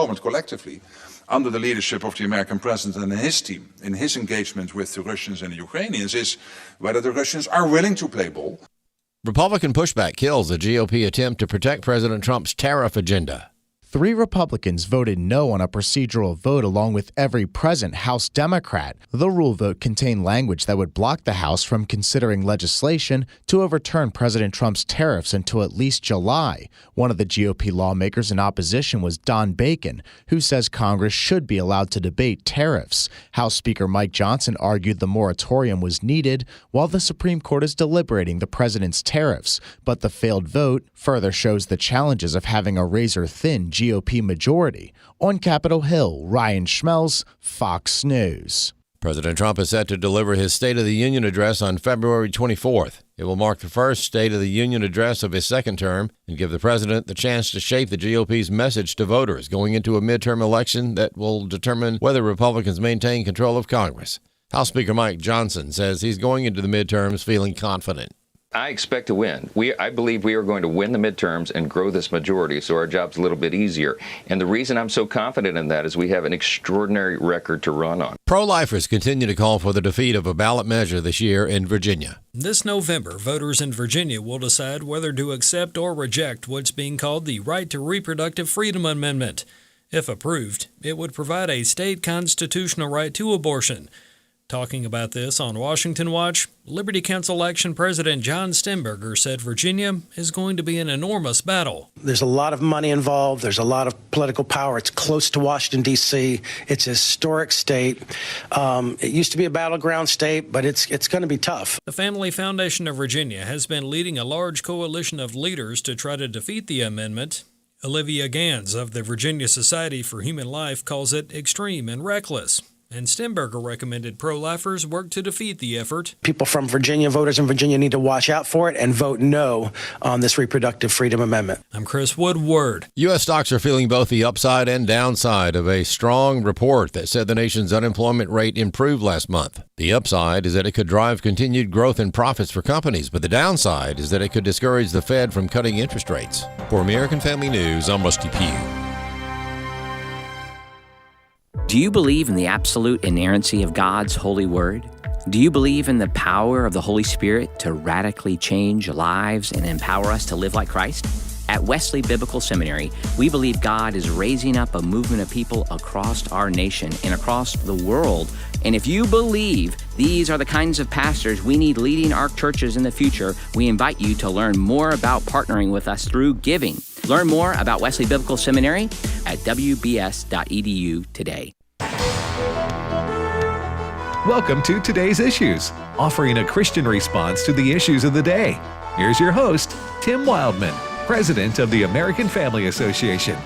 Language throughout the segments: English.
moment collectively under the leadership of the American president and his team in his engagement with the Russians and the Ukrainians is whether the Russians are willing to play ball. Republican pushback kills the GOP attempt to protect President Trump's tariff agenda. 3 Republicans voted no on a procedural vote along with every present House Democrat. The rule vote contained language that would block the House from considering legislation to overturn President Trump's tariffs until at least July. One of the GOP lawmakers in opposition was Don Bacon, who says Congress should be allowed to debate tariffs. House Speaker Mike Johnson argued the moratorium was needed while the Supreme Court is deliberating the president's tariffs. But the failed vote further shows the challenges of having a razor-thin GOP majority. On Capitol Hill, Ryan Schmelz, Fox News. President Trump is set to deliver his State of the Union address on February 24th. It will mark the first State of the Union address of his second term and give the president the chance to shape the GOP's message to voters going into a midterm election that will determine whether Republicans maintain control of Congress. House Speaker Mike Johnson says he's going into the midterms feeling confident. I expect to win. I believe we are going to win the midterms and grow this majority, so our job's a little bit easier. And the reason I'm so confident in that is we have an extraordinary record to run on. Pro-lifers continue to call for the defeat of a ballot measure this year in Virginia. This November, voters in Virginia will decide whether to accept or reject what's being called the Right to Reproductive Freedom Amendment. If approved, it would provide a state constitutional right to abortion. Talking about this on Washington Watch, Liberty Counsel Action President John Stenberger said Virginia is going to be an enormous battle. There's a lot of money involved. There's a lot of political power. It's close to Washington, D.C. It's a historic state. It used to be a battleground state, but it's going to be tough. The Family Foundation of Virginia has been leading a large coalition of leaders to try to defeat the amendment. Olivia Gans of the Virginia Society for Human Life calls it extreme and reckless. And Stenberger recommended pro-lifers work to defeat the effort. People from Virginia, voters in Virginia, need to watch out for it and vote no on this reproductive freedom amendment. I'm Chris Woodward. U.S. stocks are feeling both the upside and downside of a strong report that said the nation's unemployment rate improved last month. The upside is that it could drive continued growth in profits for companies, but the downside is that it could discourage the Fed from cutting interest rates. For American Family News, I'm Rusty Pugh. Do you believe in the absolute inerrancy of God's holy word? Do you believe in the power of the Holy Spirit to radically change lives and empower us to live like Christ? At Wesley Biblical Seminary, we believe God is raising up a movement of people across our nation and across the world. And if you believe these are the kinds of pastors we need leading our churches in the future, we invite you to learn more about partnering with us through giving. Learn more about Wesley Biblical Seminary at wbs.edu today. Welcome to Today's Issues, offering a Christian response to the issues of the day. Here's your host, Tim Wildmon, President of the American Family Association.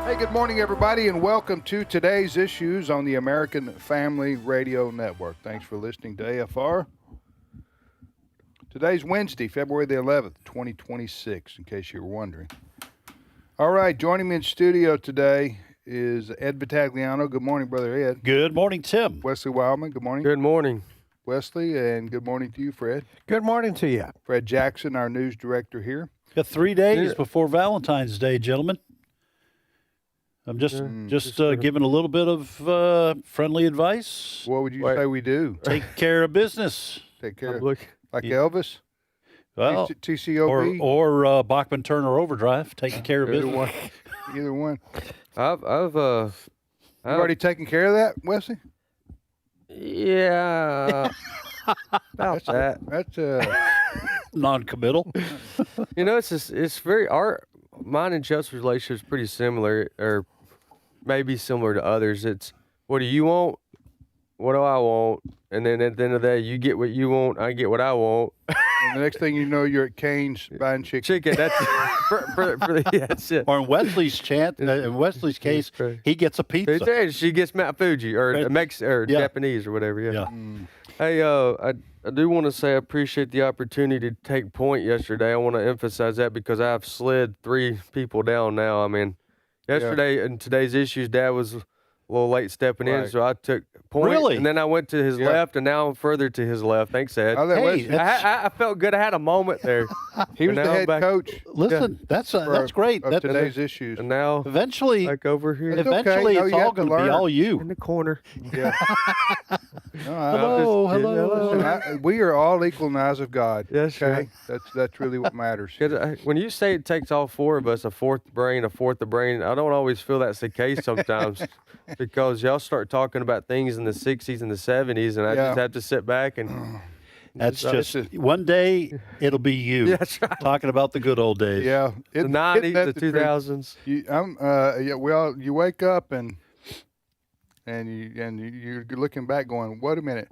Hey, good morning, everybody, and welcome to Today's Issues on the American Family Radio Network. Thanks for listening to AFR. Today's Wednesday, February the 11th, 2026, in case you were wondering. All right, joining me in studio today is Ed Vitagliano. Good morning, Brother Ed. Good morning, Tim. Wesley Wildmon. Good morning. Good morning. Wesley, and good morning to you, Fred. Good morning to you. Fred Jackson, our news director here. Got 3 days before Valentine's Day, gentlemen. I'm just giving a little bit of friendly advice. What would you say we do? Take care of business. Take care of like Elvis? Well, TCOB? Or Bachman Turner Overdrive, taking care of business. Either one. I've already taken care of that, Wesley? Yeah. About that. That's non-committal. You know, it's very mine and Joseph's relationship is pretty similar, or maybe similar to others. It's what do you want? What do I want? And then at the end of the day, you get what you want, I get what I want. And the next thing you know, you're at Cane's buying chicken. Chicken, that's that's it. Or in Wesley's in Wesley's case, he gets a pizza. She gets Mount Fuji, or Japanese, or whatever. Yeah. Hey, I do want to say I appreciate the opportunity to take point yesterday. I want to emphasize that because I've slid 3 people down now. I mean, yesterday in Today's Issues, Dad was little late stepping in, Right. so I took point. Really? And then I went to his left, and now I'm further to his left. Thanks, Ed. I'll let Hey, Wesley- I felt good. I had a moment there. he was and the now head back- coach Listen, that's great. of today's issues. And now Eventually, back over here That's okay. eventually, No, it's you all have to going to be learn. all you. in the corner. Yeah. Hello. Listen, we are all equal in the eyes of God. That's right. That's really what matters. 'Cause when you say it takes all four of us, a fourth brain, I don't always feel that's the case sometimes because y'all start talking about things in the 60s and the 70s, and I Yeah. just have to sit back and That's It's just one day it'll be you. Yeah, that's right. Talking about the good old days. Yeah, the 90s, that's the truth. 2000s. You wake up and you're looking back, going, "Wait a minute!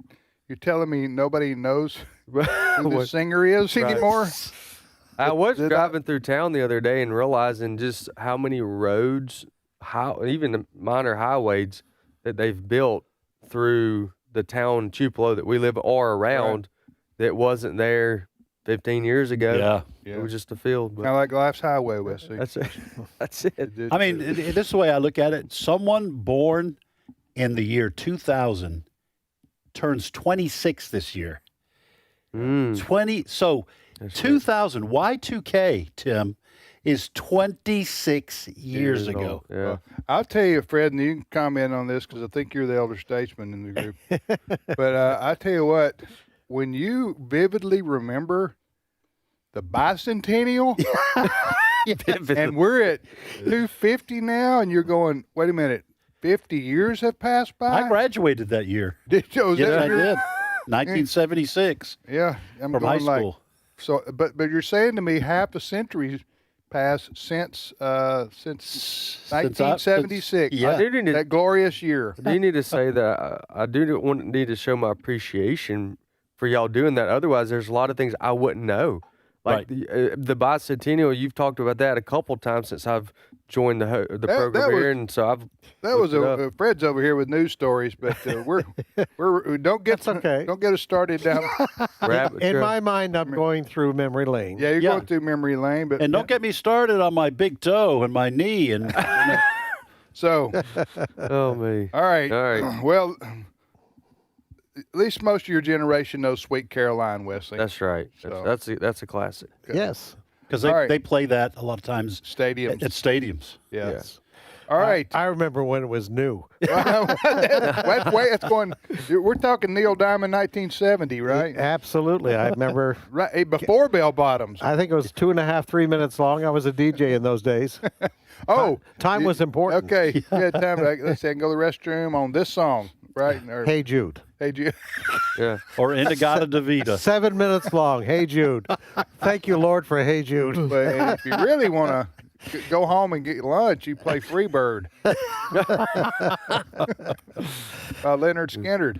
You're telling me nobody knows who the singer is Right. anymore?" I was Did driving through town the other day and realizing just how many roads, even the minor highways that they've built through the town Tupelo that we live or around that wasn't there 15 years ago. Yeah. It was just a field. But Kind of like Life's Highway, Wesley. that's it. That's it. I mean, this is the way I look at it. Someone born in the year 2000 turns 26 this year. 20. So 2000, Y2K, Tim, is 26 years ago. Yeah. I'll tell you, Fred, and you can comment on this because I think you're the elder statesman in the group. But I tell you what, when you vividly remember the bicentennial, and we're at 250 now, and you're going, wait a minute, 50 years have passed by? I graduated that year. Did you? Yes, I did. 1976 Yeah, I'm from high going like, school. so, but you're saying to me half a century passed since 1976. Yeah. I do need to, That glorious year. I do need to say that I do need to show my appreciation for y'all doing that. Otherwise, there's a lot of things I wouldn't know. Like the bicentennial, you've talked about that a couple times since I've joined the program that was- here, and so I've That was looked it up. Fred's over here with news stories, but we don't get okay. don't get us started down. rabbit In trail. my mind, I'm going through memory lane. Yeah, you're Yeah. going through memory lane, but And don't get me started on my big toe and my knee. And so Oh me. all right, All right. Well, at least most of your generation knows Sweet Caroline, Wesley. That's right. So- That's a classic. Yes. because All right. they play that a lot of times Stadiums. at stadiums. Yes. All right. I remember when it was new. That's going. We're talking Neil Diamond, 1970, right? Absolutely. I remember, Right before bell bottoms. I think it was 2.5, 3 minutes long. I was a DJ in those days. Oh, Time was important. Okay, yeah, time. Let's say I can go to the restroom on this song, right? Or, Hey Jude. hey, Jude. Yeah. Or Indigata Davida. 7 minutes long. Hey Jude. Thank you, Lord, for Hey Jude. But if you really want to go home and get lunch, you play Freebird. Leonard Skinner.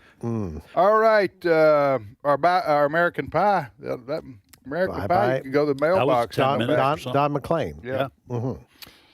All right, our American Pie. That American Pie. Bye-bye. You can go to the That was mailbox. Tom and go Minute. back. Don McLean. Yeah. Yeah.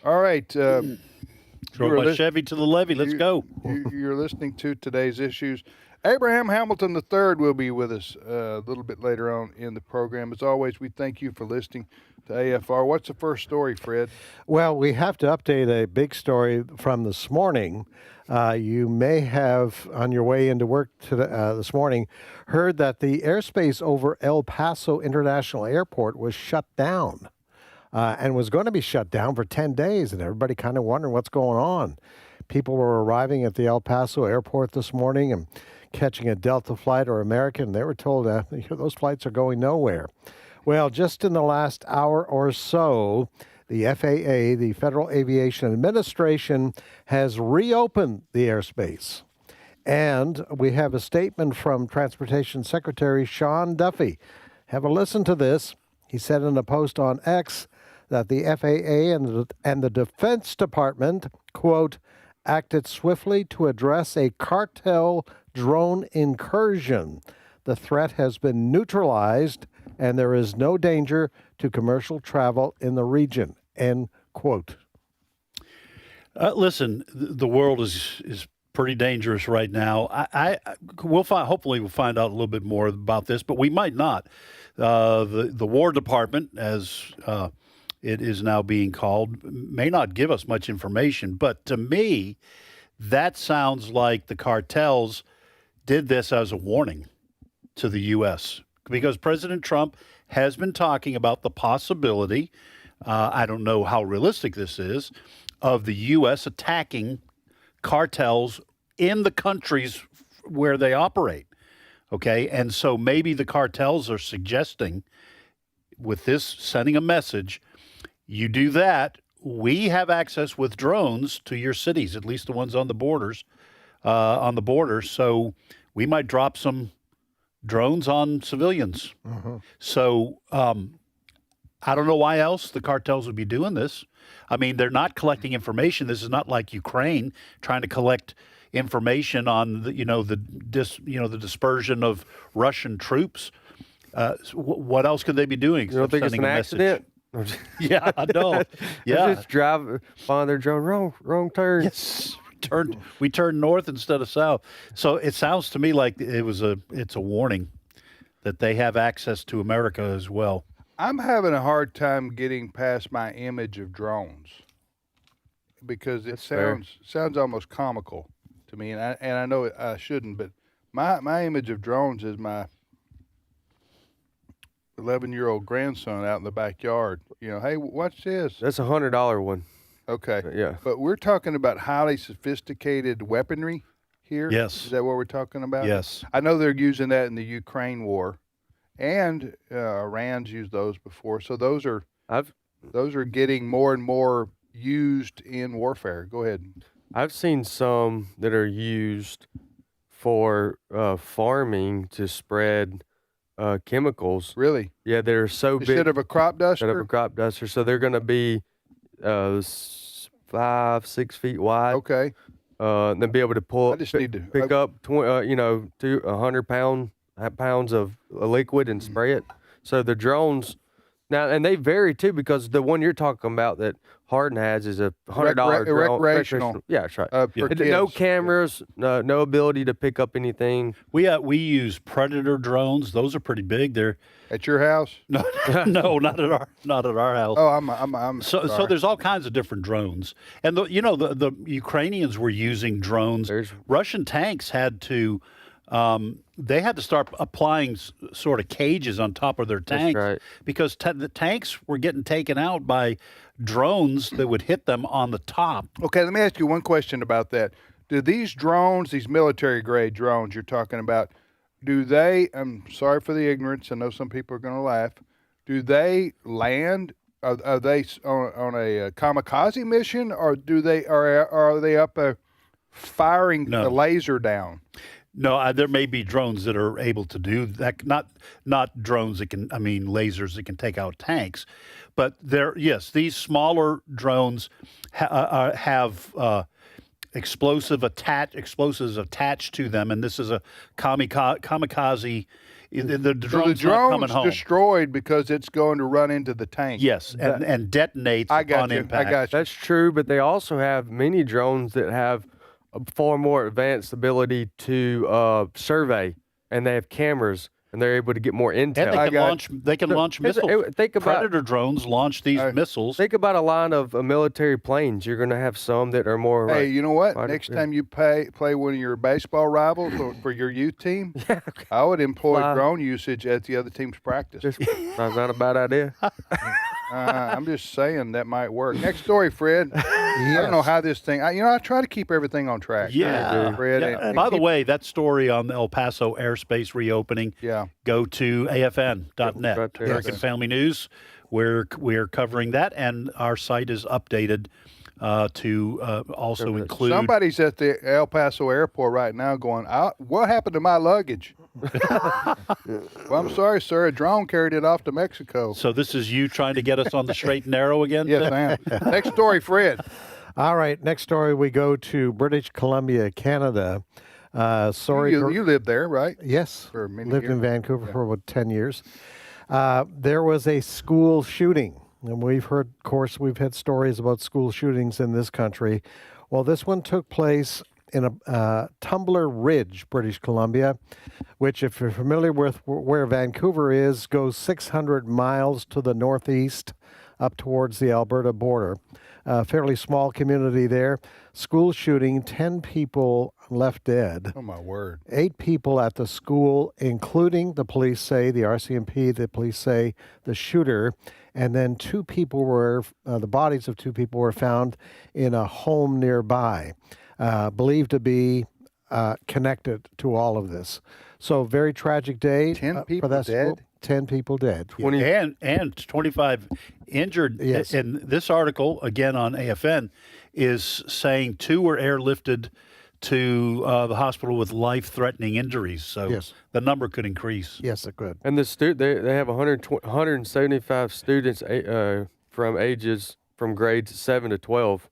All right. Throw You're my lis- Chevy to the levee. Let's go. You're listening to today's issues. Abraham Hamilton III will be with us a little bit later on in the program. As always, we thank you for listening to AFR. What's the first story, Fred? Well, we have to update a big story from this morning. You may have, on your way into work this morning, heard that the airspace over El Paso International Airport was shut down and was going to be shut down for 10 days, and everybody kind of wondering what's going on. People were arriving at the El Paso airport this morning and catching a Delta flight or American. They were told those flights are going nowhere. Well, just in the last hour or so, the FAA, the Federal Aviation Administration, has reopened the airspace. And we have a statement from Transportation Secretary Sean Duffy. Have a listen to this. He said in a post on X that the FAA and the Defense Department, quote, acted swiftly to address a cartel drone incursion. The threat has been neutralized, and there is no danger to commercial travel in the region, end quote. Listen, the world is pretty dangerous right now. Hopefully we'll find out a little bit more about this, but we might not. The War Department, as it is now being called, may not give us much information. But to me, That sounds like the cartels did this as a warning to the U.S. because President Trump has been talking about the possibility, I don't know how realistic this is, of the U.S. attacking cartels in the countries where they operate. Okay, and so maybe the cartels are suggesting with this, sending a message, you do that, we have access with drones to your cities, at least the ones on the borders, so we might drop some drones on civilians. So I don't know why else the cartels would be doing this. I mean, they're not collecting information. This is not like Ukraine trying to collect information on the dispersion of Russian troops. What else could they be doing? You don't think it's an accident? Yeah, I know. Yeah, just drive on their drone. Wrong turn. Yes, we turned north instead of south. So it sounds to me like it's a warning that they have access to America as well. I'm having a hard time getting past my image of drones because it sounds almost comical to me, and I know I shouldn't, but my image of drones is my 11-year-old grandson out in the backyard. Hey, watch this. That's $100 one. Okay. Yeah. But we're talking about highly sophisticated weaponry here. Yes. Is that what we're talking about? Yes. I know they're using that in the Ukraine war, and Iran's used those before. So those are getting more and more used in warfare. Go ahead. I've seen some that are used for farming to spread chemicals. Really? Yeah, they're so big. Instead of a crop duster? Instead of a crop duster. So they're going to be 5-6 feet wide. Okay. And then be able to pick up 100 pounds of liquid and spray it. So the drones now, and they vary too, because the one you're talking about that Hardin has is a $100 drone. Recreational. Yeah, that's right. For No kids. cameras, no ability to pick up anything. We use Predator drones. Those are pretty big. They're at your house? No, not at our house. Oh, I'm so sorry. there's all kinds of different drones, and the Ukrainians were using drones. Russian tanks had to. They had to start applying sort of cages on top of their tanks because the tanks were getting taken out by drones that would hit them on the top. Okay, let me ask you one question about that. Do these drones, these military-grade drones you're talking about, I'm sorry for the ignorance, I know some people are going to laugh, do they land, are they on a kamikaze mission, or are they up firing the laser down? No, there may be drones that are able to do that. Not drones that lasers that can take out tanks, but these smaller drones have explosives attached to them, and this is a kamikaze. The drone's not coming home. Destroyed because it's going to run into the tank. Yes, and detonates upon impact. I got you. That's true, but they also have many drones that have a far more advanced ability to survey, and they have cameras, and they're able to get more intel. And they can launch missiles. Predator drones launch these missiles. Think about a line of military planes. You're going to have some that are more. Hey, you know what? Next time you play one of your baseball rivals for your youth team, I would employ drone usage at the other team's practice. That's not a bad idea. I'm just saying that might work. Next story, Fred. I don't know how this thing. I try to keep everything on track. Yeah, Fred. Yeah. By the way, that story on the El Paso airspace reopening. Yeah. Go to afn.net, American Family News. We're covering that, and our site is updated to also include. Somebody's at the El Paso airport right now going, what happened to my luggage? Well, I'm sorry, sir. A drone carried it off to Mexico. So this is you trying to get us on the straight and narrow again? Yes, I am. Next story, Fred. All right, next story, we go to British Columbia, Canada. You lived there, right? Yes. For many lived years. in Vancouver for about 10 years. There was a school shooting. And we've had stories about school shootings in this country. Well, this one took place in Tumbler Ridge, British Columbia, which, if you're familiar with where Vancouver is, goes 600 miles to the northeast up towards the Alberta border. fairly small community there. School shooting, 10 people left dead. Oh, my word. 8 people at the school, including the police say, the RCMP, the police say, the shooter. And then 2 people were, the bodies of 2 people were found in a home nearby, believed to be connected to all of this. So very tragic day. 10 people for that dead? school. 10 people dead. 20 and 25 injured. Yes. And this article, again on AFN, is saying 2 were airlifted to the hospital with life-threatening injuries. So Yes. the number could increase. Yes, it could. And they have 175 students from ages from grades 7 to 12,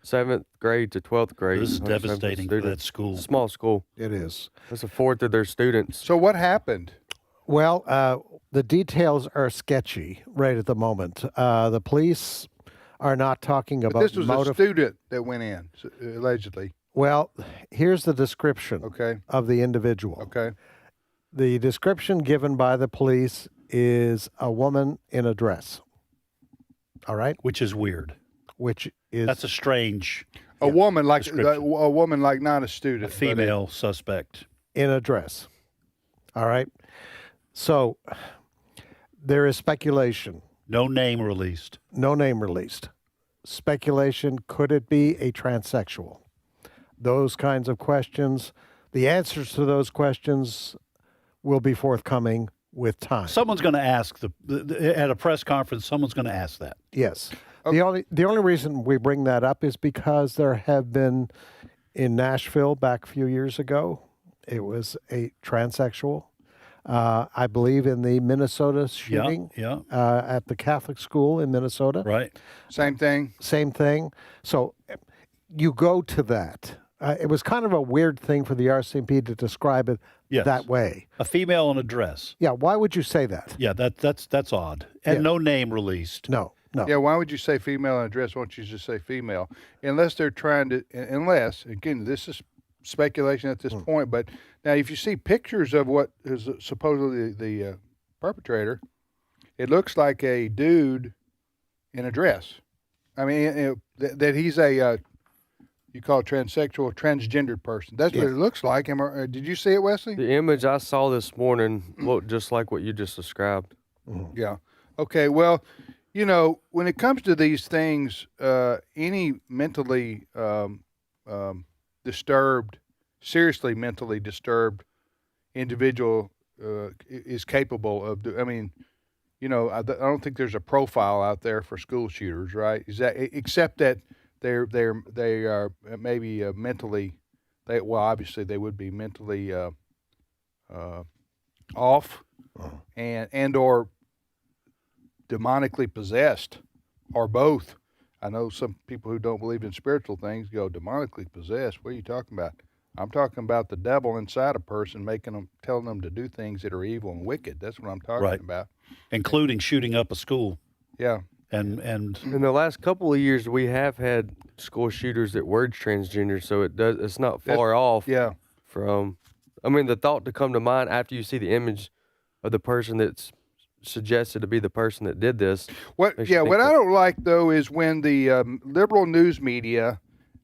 7th grade to 12th grade. This is 175 devastating for students. that school. Small school. It is. That's a fourth of their students. So what happened? Well, the details are sketchy right at the moment. The police are not talking But about this was motive. a student that went in, allegedly. Well, here's the description Okay. of the individual. Okay. The description given by the police is a woman in a dress. All right? Which is weird. Which is That's a strange A woman like description. a woman like not a student, a but female suspect. in a dress. All right? So there is speculation. No name released. No name released. Speculation, could it be a transsexual? Those kinds of questions, the answers to those questions will be forthcoming with time. Someone's going to ask at a press conference. Someone's going to ask that. Yes. The only reason we bring that up is because there have been in Nashville back a few years ago, it was a transsexual. I believe in the Minnesota shooting at the Catholic school in Minnesota. Right. same thing. Same thing. So you go to that. It was kind of a weird thing for the RCMP to describe it Yes. that way. A female in a dress. Yeah, why would you say that? Yeah, that's odd. And Yeah. no name released. No. Yeah, why would you say female in a dress? Why don't you just say female? Unless they're trying to, unless, again, this is speculation at this point, but now if you see pictures of what is supposedly the perpetrator, it looks like a dude in a dress. I mean, that he's a, you call it transsexual, transgendered person. That's what it looks like. Did you see it, Wesley? The image I saw this morning looked just like what you just described. Yeah. Okay. Well, you know, when it comes to these things, any mentally disturbed, seriously mentally disturbed individual is capable of. I mean, you know, I don't think there's a profile out there for school shooters, right? Is that except that they are maybe mentally, obviously they would be mentally off, and or demonically possessed, or both. I know some people who don't believe in spiritual things go demonically possessed. What are you talking about? I'm talking about the devil inside a person, telling them to do things that are evil and wicked. That's what I'm talking about. Including shooting up a school. Yeah. And in the last couple of years, we have had school shooters that were transgender, so it's not far off. Yeah. From, I mean, the thought to come to mind after you see the image of the person that's suggested to be the person that did this. What I don't like though is when the liberal news media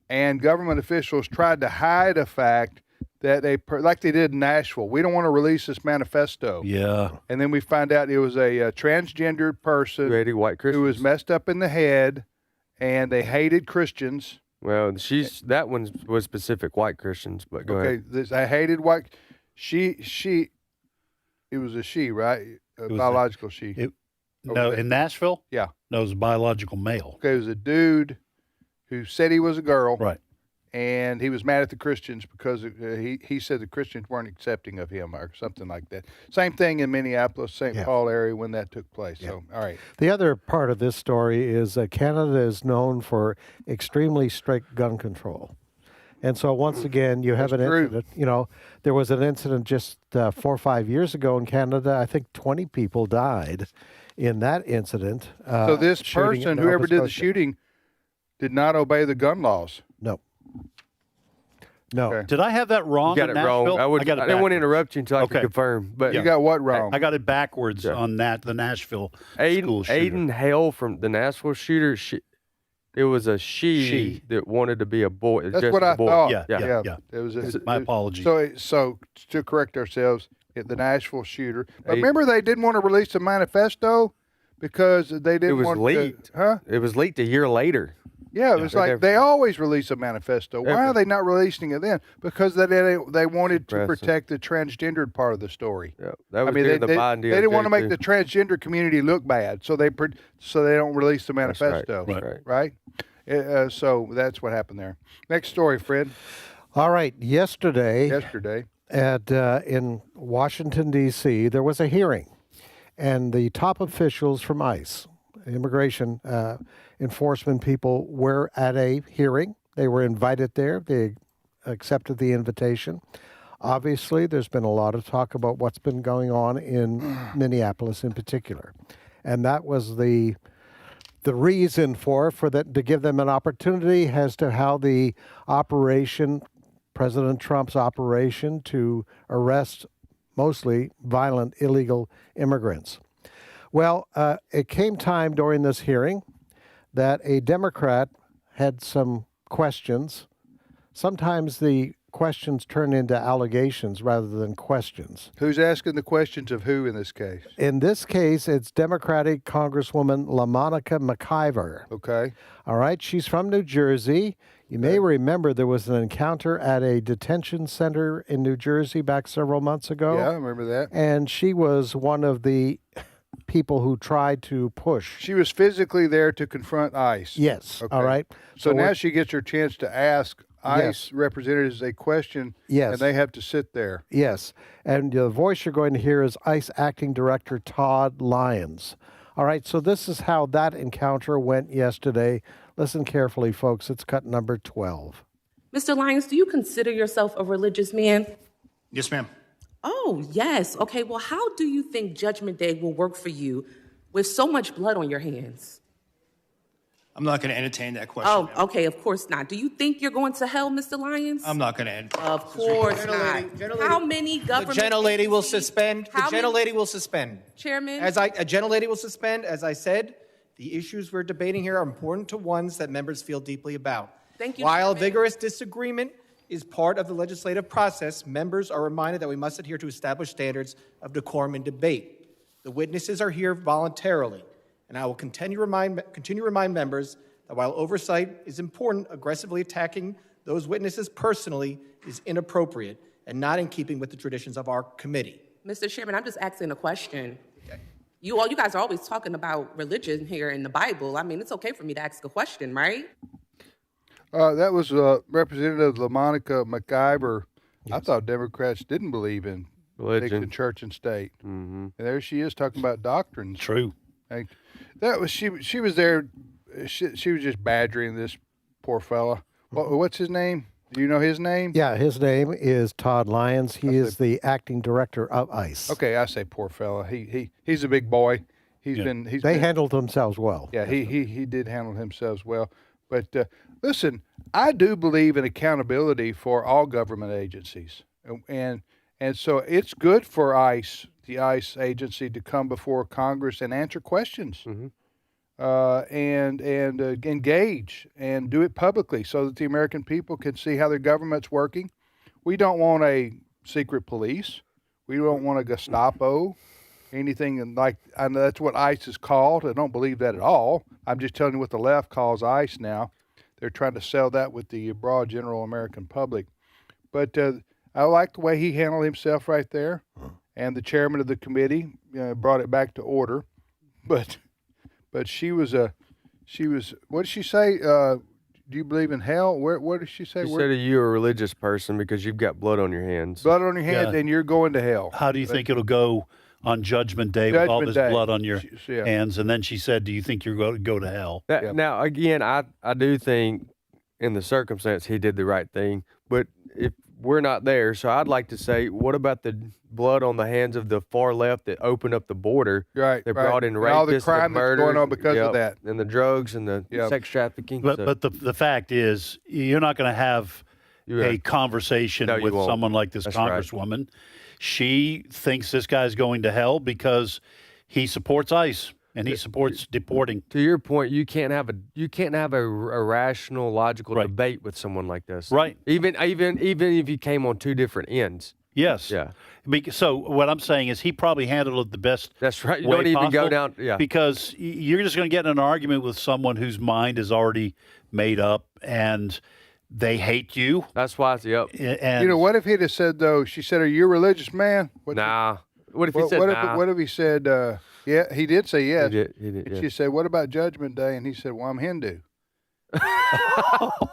and government officials tried to hide a fact that like they did in Nashville. We don't want to release this manifesto. Yeah. And then we find out it was a transgendered person who was messed up in the head, and they hated Christians. Well, that one was specific white Christians, but go ahead. I hated white. It was a she, right? A biological she. No, in Nashville? Yeah. No, it was a biological male. Okay, it was a dude who said he was a girl. Right. And he was mad at the Christians because he said the Christians weren't accepting of him or something like that. Same thing in Minneapolis, St. Paul area when that took place. Yeah. So, all right. The other part of this story is that Canada is known for extremely strict gun control. And so once again, you have an incident. You know, there was an incident just 4 or 5 years ago in Canada. I think 20 people died in that incident. So this person, whoever did the shooting, did not obey the gun laws. No. No. Okay. Did I have that wrong? You got it wrong. I didn't want to interrupt you until I could confirm. But you got what wrong? I got it backwards on the Nashville school shooter. Aiden Hale from the Nashville shooter. It was a she that wanted to be a boy. That's just what a I boy. thought. Yeah. It was My apologies. So to correct ourselves, the Nashville shooter. But remember, they didn't want to release the manifesto because they didn't want leaked. Huh? It was leaked a year later. Yeah, it was like they always release a manifesto. Why are they not releasing it then? Because they wanted to protect the transgendered part of the story. Yeah, that was during the Biden they didn't want to make too. the transgender community look bad, so they don't release the manifesto. That's right. So that's what happened there. Next story, Fred. All right. Yesterday in Washington, D.C., there was a hearing, and the top officials from ICE, immigration enforcement people, were at a hearing. They were invited there. They accepted the invitation. Obviously, there's been a lot of talk about what's been going on in Minneapolis in particular, and that was the reason for that, to give them an opportunity as to how the operation, President Trump's operation to arrest mostly violent illegal immigrants. Well, it came time during this hearing that a Democrat had some questions. Sometimes the questions turn into allegations rather than questions. Who's asking the questions of who in this case? In this case, it's Democratic Congresswoman LaMonica McIver. Okay. All right. She's from New Jersey. You may remember there was an encounter at a detention center in New Jersey back several months ago. Yeah, I remember that. And she was one of the people who tried to push. She was physically there to confront ICE. Yes. Okay. All right. So now she gets her chance to ask ICE representatives a question. Yes. And they have to sit there. Yes. And the voice you're going to hear is ICE Acting Director Todd Lyons. All right. So this is how that encounter went yesterday. Listen carefully, folks. It's cut number 12. Mr. Lyons, do you consider yourself a religious man? Yes, ma'am. Oh, yes. Okay, well, how do you think Judgment Day will work for you with so much blood on your hands? I'm not going to entertain that question. Oh, ma'am. okay, of course not. Do you think you're going to hell, Mr. Lyons? I'm not going to entertain. Of course not. How many government The gentlelady will agencies- suspend. The How many- gentlelady will suspend. Chairman? A gentlelady will suspend. As I said, the issues we're debating here are important to ones that members feel deeply about. Thank you, While Chairman. vigorous disagreement is part of the legislative process, members are reminded that we must adhere to established standards of decorum and debate. The witnesses are here voluntarily, and I will continue to remind members that while oversight is important, aggressively attacking those witnesses personally is inappropriate and not in keeping with the traditions of our committee. Mr. Chairman, I'm just asking a question. Okay. You guys are always talking about religion here in the Bible. I mean, it's okay for me to ask a question, right? That was Representative LaMonica McIver. Yes. I thought Democrats didn't believe in mixing church and state. Mm-hmm. And there she is talking about doctrines. True. Like, that was she was there. She was just badgering this poor fella. What's his name? Do you know his name? Yeah, his name is Todd Lyons. He is the acting director of ICE. Okay, I say poor fella. He's a big boy. They handled themselves well. Yeah, he did handle himself well. But listen, I do believe in accountability for all government agencies, and so it's good for ICE, the ICE agency, to come before Congress and answer questions, and engage and do it publicly so that the American people can see how their government's working. We don't want a secret police. We don't want a Gestapo. Anything like, I know that's what ICE is called. I don't believe that at all. I'm just telling you what the left calls ICE now. They're trying to sell that with the broad general American public. But I like the way he handled himself right there. And the chairman of the committee brought it back to order. But she was, what did she say? Do you believe in hell? What did she say? She said you're a religious person because you've got blood on your hands. Blood on your hands, and you're going to hell. How do you think it'll go on Judgment Day with all this blood on your hands? And then she said, do you think you're going to go to hell? Now, again, I do think in the circumstance he did the right thing. But if we're not there, so I'd like to say, what about the blood on the hands of the far left that opened up the border? Right. They brought in rapists, all the crime that's going on because of that. And the drugs and the sex trafficking. But the fact is, you're not going to have a conversation with someone like this congresswoman. Right. She thinks this guy's going to hell because he supports ICE. and he supports deporting. To your point, you can't have a rational, logical debate with someone like this. Right. Even if you came on two different ends. Yes. Yeah. So what I'm saying is he probably handled it the best. That's right. You way don't even go possible, down. Yeah. Because you're just going to get in an argument with someone whose mind is already made up and they hate you. That's why. Yep. And what if he'd have said though? She said, "Are you a religious man?" Nah. What if he said nah? What if he said, "Yeah"? He did say yes. He did. And she said, "What about Judgment Day?" And he said, "Well, I'm Hindu."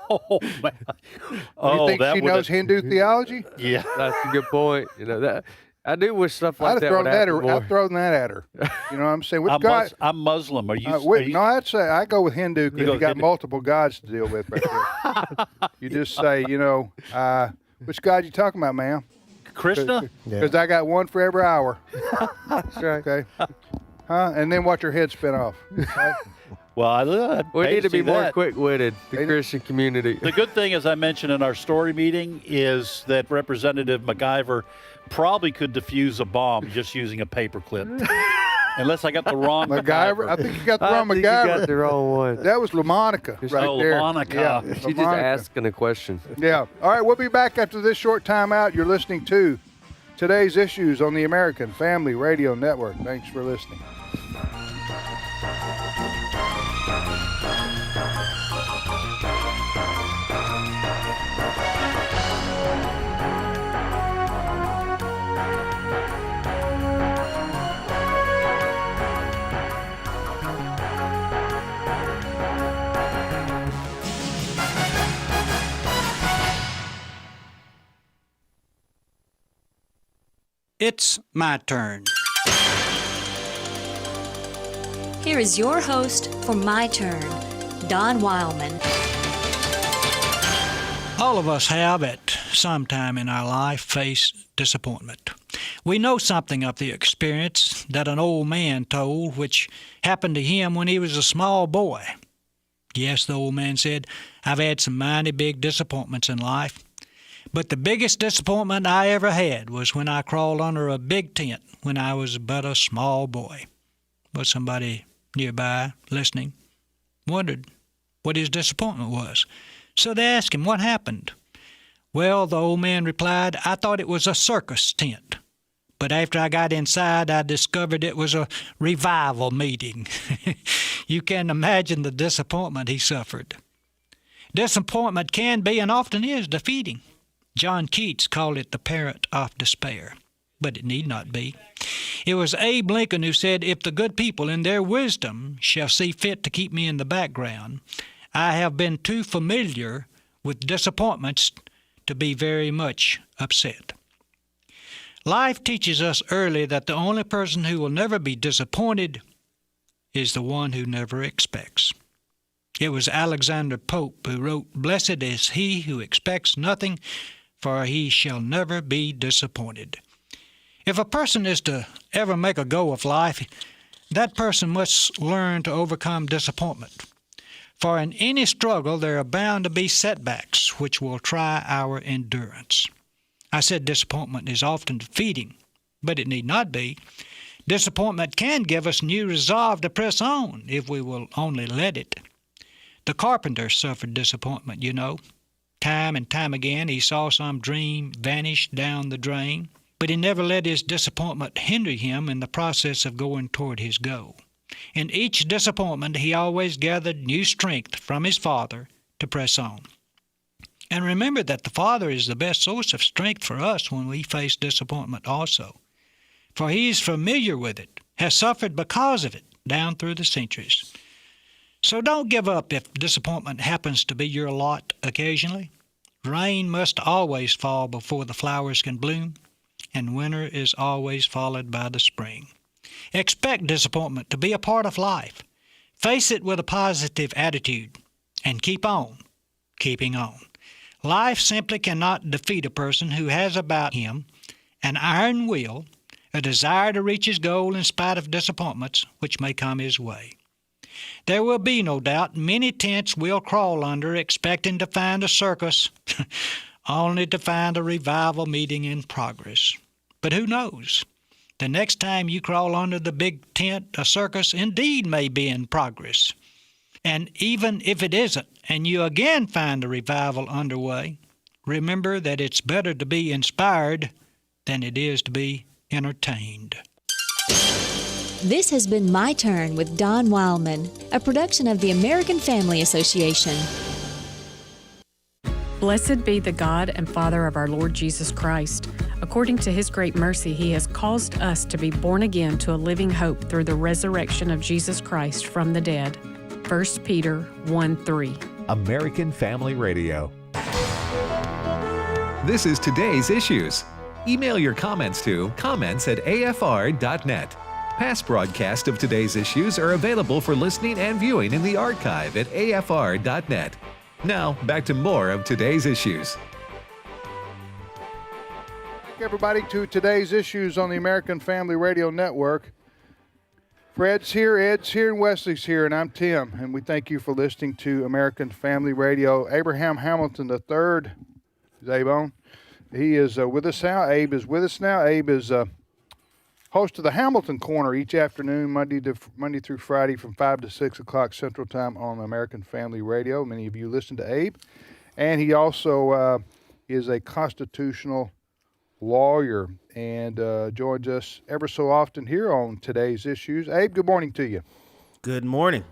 Oh, man. You think she knows Hindu theology? Yeah, that's a good point. That I do wish stuff like that would happen more. I've thrown that at her. You know what I'm saying? I'm Muslim. Are you? No, I'd say I go with Hindu because you got multiple gods to deal with right there. You just say, which God you talking about, ma'am? Krishna? Because I got one for every hour. That's right. Okay. And then watch her head spin off. Right? Well, we need to be more quick-witted, the Christian community. The good thing, as I mentioned in our story meeting, is that Representative MacGyver probably could defuse a bomb just using a paperclip. Unless I got the wrong MacGyver. I think you got the wrong MacGyver. You got the wrong one. That was LaMonica right there. LaMonica. Yeah, She's just asking a question. Yeah. All right, we'll be back after this short timeout. You're listening to Today's Issues on the American Family Radio Network. Thanks for listening. It's my turn. Here is your host for My Turn, Don Wildmon. All of us have at some time in our life faced disappointment. We know something of the experience that an old man told, which happened to him when he was a small boy. Yes, the old man said, I've had some mighty big disappointments in life. But the biggest disappointment I ever had was when I crawled under a big tent when I was but a small boy. Was somebody nearby listening? Wondered what his disappointment was. So they asked him what happened. Well, the old man replied, I thought it was a circus tent. But after I got inside, I discovered it was a revival meeting. You can imagine the disappointment he suffered. Disappointment can be and often is defeating. John Keats called it the parent of despair, but it need not be. It was Abe Lincoln who said, if the good people in their wisdom shall see fit to keep me in the background, I have been too familiar with disappointments to be very much upset. Life teaches us early that the only person who will never be disappointed is the one who never expects. It was Alexander Pope who wrote, Blessed is he who expects nothing, for he shall never be disappointed. If a person is to ever make a go of life, that person must learn to overcome disappointment. For in any struggle there are bound to be setbacks which will try our endurance. I said disappointment is often defeating, but it need not be. Disappointment can give us new resolve to press on if we will only let it. The carpenter suffered disappointment, you know. Time and time again he saw some dream vanish down the drain, but he never let his disappointment hinder him in the process of going toward his goal. In each disappointment he always gathered new strength from his Father to press on. And remember that the Father is the best source of strength for us when we face disappointment also. For he is familiar with it, has suffered because of it down through the centuries. So don't give up if disappointment happens to be your lot occasionally. Rain must always fall before the flowers can bloom, and winter is always followed by the spring. Expect disappointment to be a part of life. Face it with a positive attitude, and keep on, keeping on. Life simply cannot defeat a person who has about him an iron will, a desire to reach his goal in spite of disappointments which may come his way. There will be, no doubt, many tents we'll crawl under expecting to find a circus, only to find a revival meeting in progress. But who knows? The next time you crawl under the big tent, a circus indeed may be in progress. And even if it isn't, and you again find a revival underway, remember that it's better to be inspired than it is to be entertained. This has been My Turn with Don Wildmon, a production of the American Family Association. Blessed be the God and Father of our Lord Jesus Christ. According to his great mercy, he has caused us to be born again to a living hope through the resurrection of Jesus Christ from the dead. 1 Peter 1:3. American Family Radio. This is today's issues. Email your comments to comments@afr.net. Past broadcasts of today's issues are available for listening and viewing in the archive at afr.net. Now, back to more of today's issues. Welcome everybody to today's issues on the American Family Radio Network. Fred's here, Ed's here, and Wesley's here, and I'm Tim, and we thank you for listening to American Family Radio. Abraham Hamilton III is Abe on. He is with us now. Abe is with us now. Abe is host of the Hamilton Corner each afternoon, Monday through Friday from 5 to 6 o'clock Central Time on American Family Radio. Many of you listen to Abe. And he also is a constitutional lawyer and joins us ever so often here on today's issues. Abe, good morning to you. Good morning.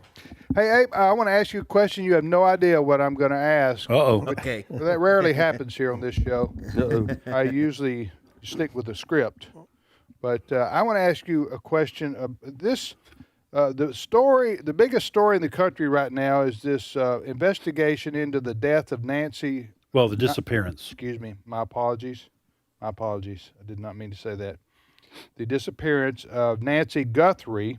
Hey, Abe, I want to ask you a question. You have no idea what I'm going to ask. Uh-oh. Okay. That rarely happens here on this show. Uh-oh. I usually stick with the script. But I want to ask you a question. The biggest story in the country right now is this investigation into the death of Nancy. Well, the disappearance. Excuse me. My apologies. I did not mean to say that. The disappearance of Nancy Guthrie,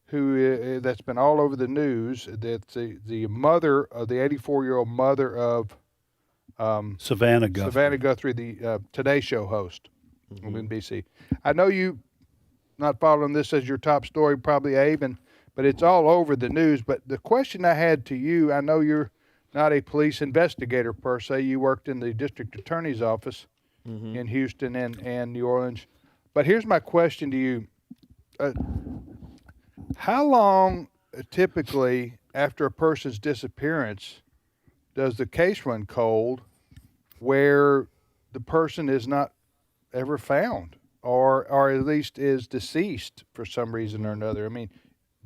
who that's been all over the news. That's the mother of the 84-year-old mother of Savannah Guthrie. Savannah Guthrie, the Today Show host on NBC. I know you not following this as your top story, probably, Abe, but it's all over the news. But the question I had to you, I know you're not a police investigator per se. You worked in the district attorney's office in Houston and New Orleans. But here's my question to you. How long typically after a person's disappearance does the case run cold where the person is not ever found or at least is deceased for some reason or another? I mean,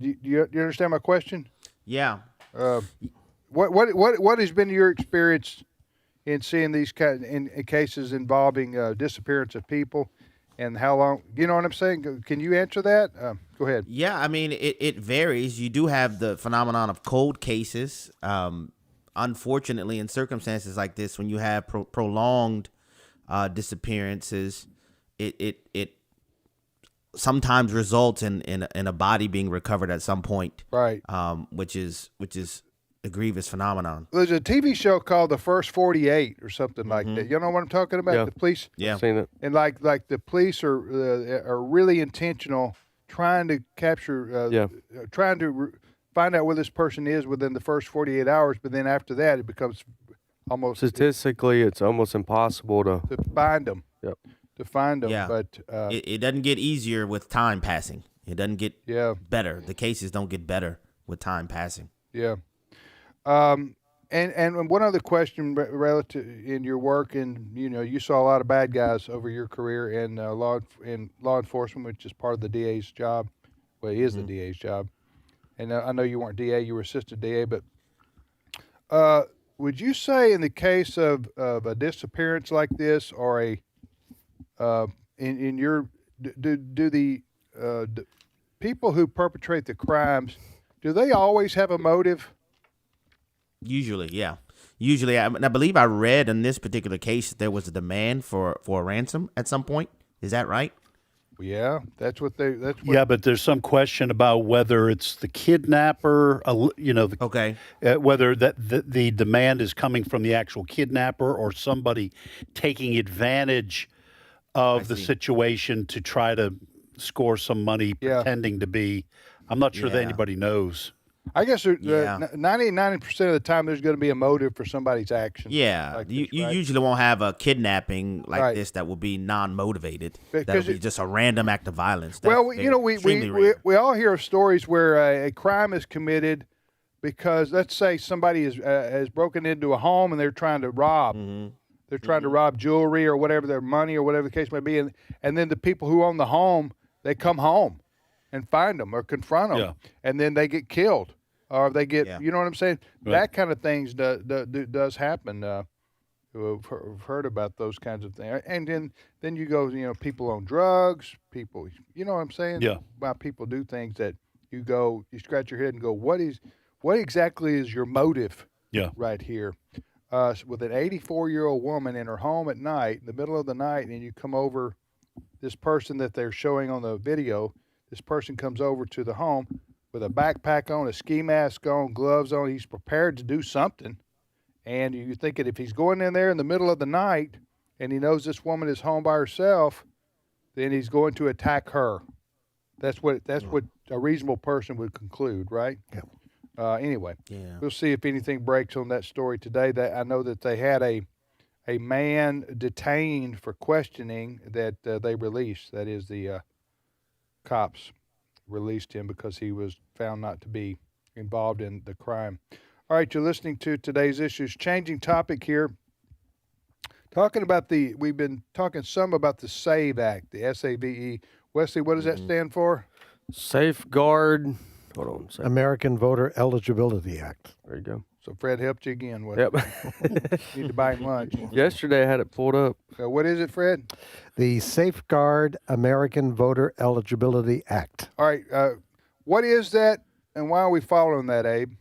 do you understand my question? Yeah. What has been your experience in seeing these in cases involving disappearance of people, and how long? You know what I'm saying? Can you answer that? Go ahead. Yeah, I mean, it varies. You do have the phenomenon of cold cases. Unfortunately, in circumstances like this, when you have prolonged disappearances, it sometimes results in a body being recovered at some point. Right. Which is a grievous phenomenon. There's a TV show called The First 48 or something like that. You know what I'm talking about? Yeah. The police. Yeah. I've seen it. And like the police are really intentional, trying to capture, trying to find out where this person is within the first 48 hours. But then after that, it becomes almost Statistically, it's almost impossible to find them. Yep. To find them. Yeah. But it doesn't get easier with time passing. It doesn't get better. The cases don't get better with time passing. Yeah. And one other question relative in your work, and you saw a lot of bad guys over your career in law enforcement, which is part of the DA's job. Well, it is the DA's job. And I know you weren't DA, you were assistant DA, but would you say in the case of a disappearance like this, or in your do the people who perpetrate the crimes, do they always have a motive? Usually, yeah. Usually, I believe I read in this particular case that there was a demand for a ransom at some point. Is that right? Yeah, that's what. Yeah, but there's some question about whether it's the kidnapper, whether the demand is coming from the actual kidnapper or somebody taking advantage of the situation to try to score some money, pretending to be. I'm not sure that anybody knows. I guess 90% of the time there's going to be a motive for somebody's action. Yeah, like you this, right? usually won't have a kidnapping like Right. this that will be non-motivated. Because That'll be it- just a random act of violence. That's Well, extremely we rare. we all hear of stories where a crime is committed because, let's say, somebody has broken into a home and they're trying to rob. Mm-hmm. They're trying to rob jewelry or whatever, their money or whatever the case may be, and then the people who own the home, they come home and find them or confront them, and then they get killed or they get, you know what I'm saying? Right. That kind of things does happen. Who have heard about those kinds of things, and then you go, people on drugs, people, you know what I'm saying? Yeah. Why people do things that you scratch your head and go, what exactly is your motive? Yeah. Right here, with an 84-year-old woman in her home at night, in the middle of the night, and you come over, this person that they're showing on the video, this person comes over to the home with a backpack on, a ski mask on, gloves on. He's prepared to do something. And you're thinking if he's going in there in the middle of the night and he knows this woman is home by herself, then he's going to attack her. That's what a reasonable person would conclude, right? Yeah. Anyway, Yeah. we'll see if anything breaks on that story today. That I know that they had a man detained for questioning that they released. That is, the cops released him because he was found not to be involved in the crime. All right, you're listening to today's issues. Changing topic here. We've been talking some about the SAVE Act, the SAVE. Wesley, what does that stand for? Safeguard. Hold on a second. American Voter Eligibility Act. There you go. So Fred helped you again, Wesley. Yep. Need to buy him lunch. Yesterday I had it pulled up. What is it, Fred? The Safeguard American Voter Eligibility Act. All right, what is that, and why are we following that, Abe?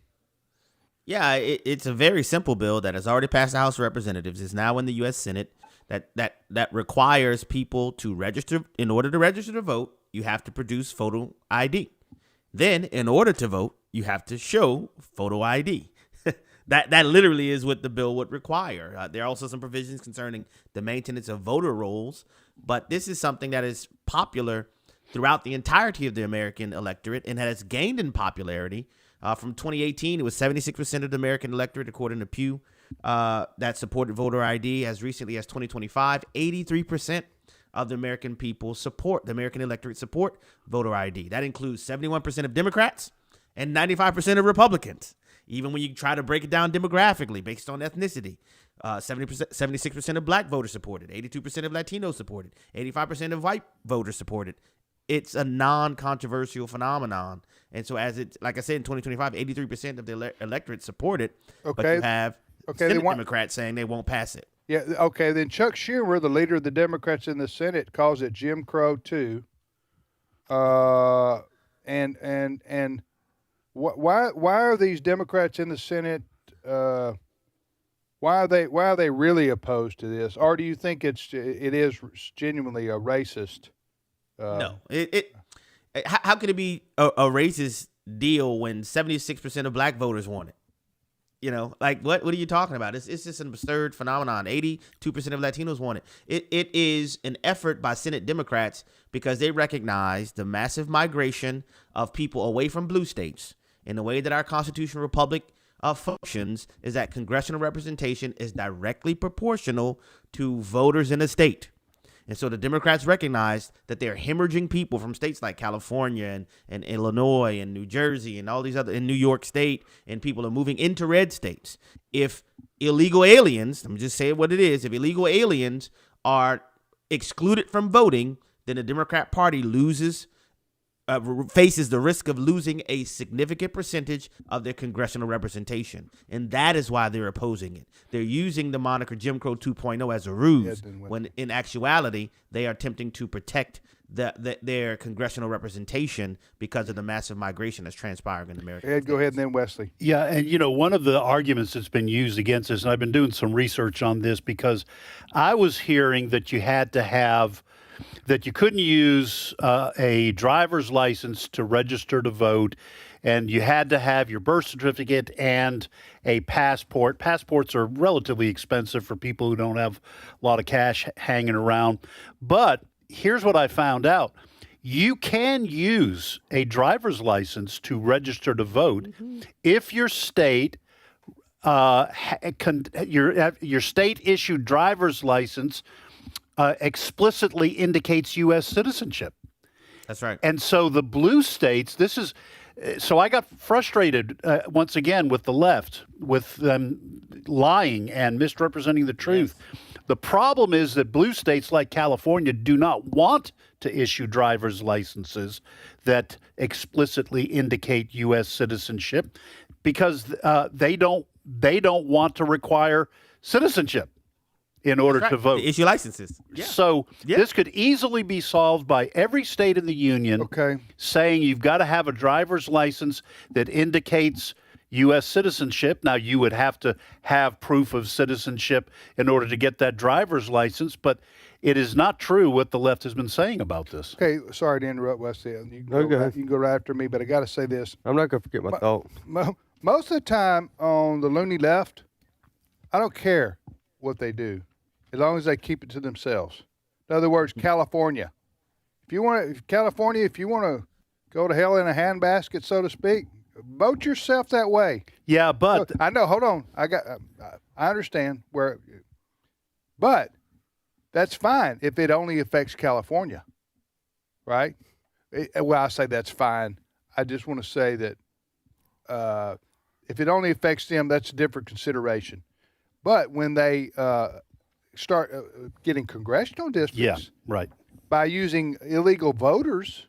Yeah, it's a very simple bill that has already passed the House of Representatives. It's now in the U.S. Senate that requires people to register. In order to register to vote, you have to produce photo ID. Then, in order to vote, you have to show photo ID. That literally is what the bill would require. There are also some provisions concerning the maintenance of voter rolls, but this is something that is popular throughout the entirety of the American electorate and has gained in popularity. From 2018, it was 76% of the American electorate, according to Pew, that supported voter ID. As recently as 2025, 83% of the American people the American electorate support voter ID. That includes 71% of Democrats and 95% of Republicans. Even when you try to break it down demographically based on ethnicity, 76% of black voters supported, 82% of Latinos supported, 85% of white voters supported. It's a non-controversial phenomenon. And so like I said, in 2025, 83% of the electorate support it, but you have Senate Democrats saying they won't pass it. Yeah, okay, then Chuck Schumer, the leader of the Democrats in the Senate, calls it Jim Crow too. And why are these Democrats in the Senate, why are they really opposed to this? Or do you think it is genuinely a racist? No. How could it be a racist deal when 76% of black voters want it? What are you talking about? It's just an absurd phenomenon. 82% of Latinos want it. It is an effort by Senate Democrats because they recognize the massive migration of people away from blue states. And the way that our constitutional republic functions is that congressional representation is directly proportional to voters in a state. And so the Democrats recognize that they're hemorrhaging people from states like California and Illinois and New Jersey and all these other, in New York State, and people are moving into red states. If illegal aliens, let me just say what it is, if illegal aliens are excluded from voting, then the Democrat Party faces the risk of losing a significant percentage of their congressional representation. And that is why they're opposing it. They're using the moniker Jim Crow 2.0 as a ruse, when in actuality, they are attempting to protect their congressional representation because of the massive migration that's transpiring in America. Ed, go ahead and then Wesley. Yeah, and one of the arguments that's been used against this, and I've been doing some research on this because I was hearing that you couldn't use a driver's license to register to vote, and you had to have your birth certificate and a passport. Passports are relatively expensive for people who don't have a lot of cash hanging around. But here's what I found out. You can use a driver's license to register to vote if your state your state issued driver's license explicitly indicates U.S. citizenship. That's right. And so the blue states, so I got frustrated once again with the left, with them lying and misrepresenting the truth. Yes. The problem is that blue states like California do not want to issue driver's licenses that explicitly indicate U.S. citizenship because they don't want to require citizenship in order to vote. They issue licenses. Yeah. So this could easily be solved by every state in the union saying you've got to have a driver's license that indicates U.S. citizenship. Now, you would have to have proof of citizenship in order to get that driver's license, but it is not true what the left has been saying about this. Okay, sorry to interrupt, Wesley. You can go right after me, but I got to say this. I'm not going to forget my thought. Most of the time on the loony left, I don't care what they do, as long as they keep it to themselves. In other words, California. If you want to go to hell in a handbasket, so to speak, vote yourself that way. Yeah, but I know. Hold on. I understand but that's fine if it only affects California, right? Well, I say that's fine. I just want to say that if it only affects them, that's a different consideration. But when they start getting congressional districts, right, by using illegal voters,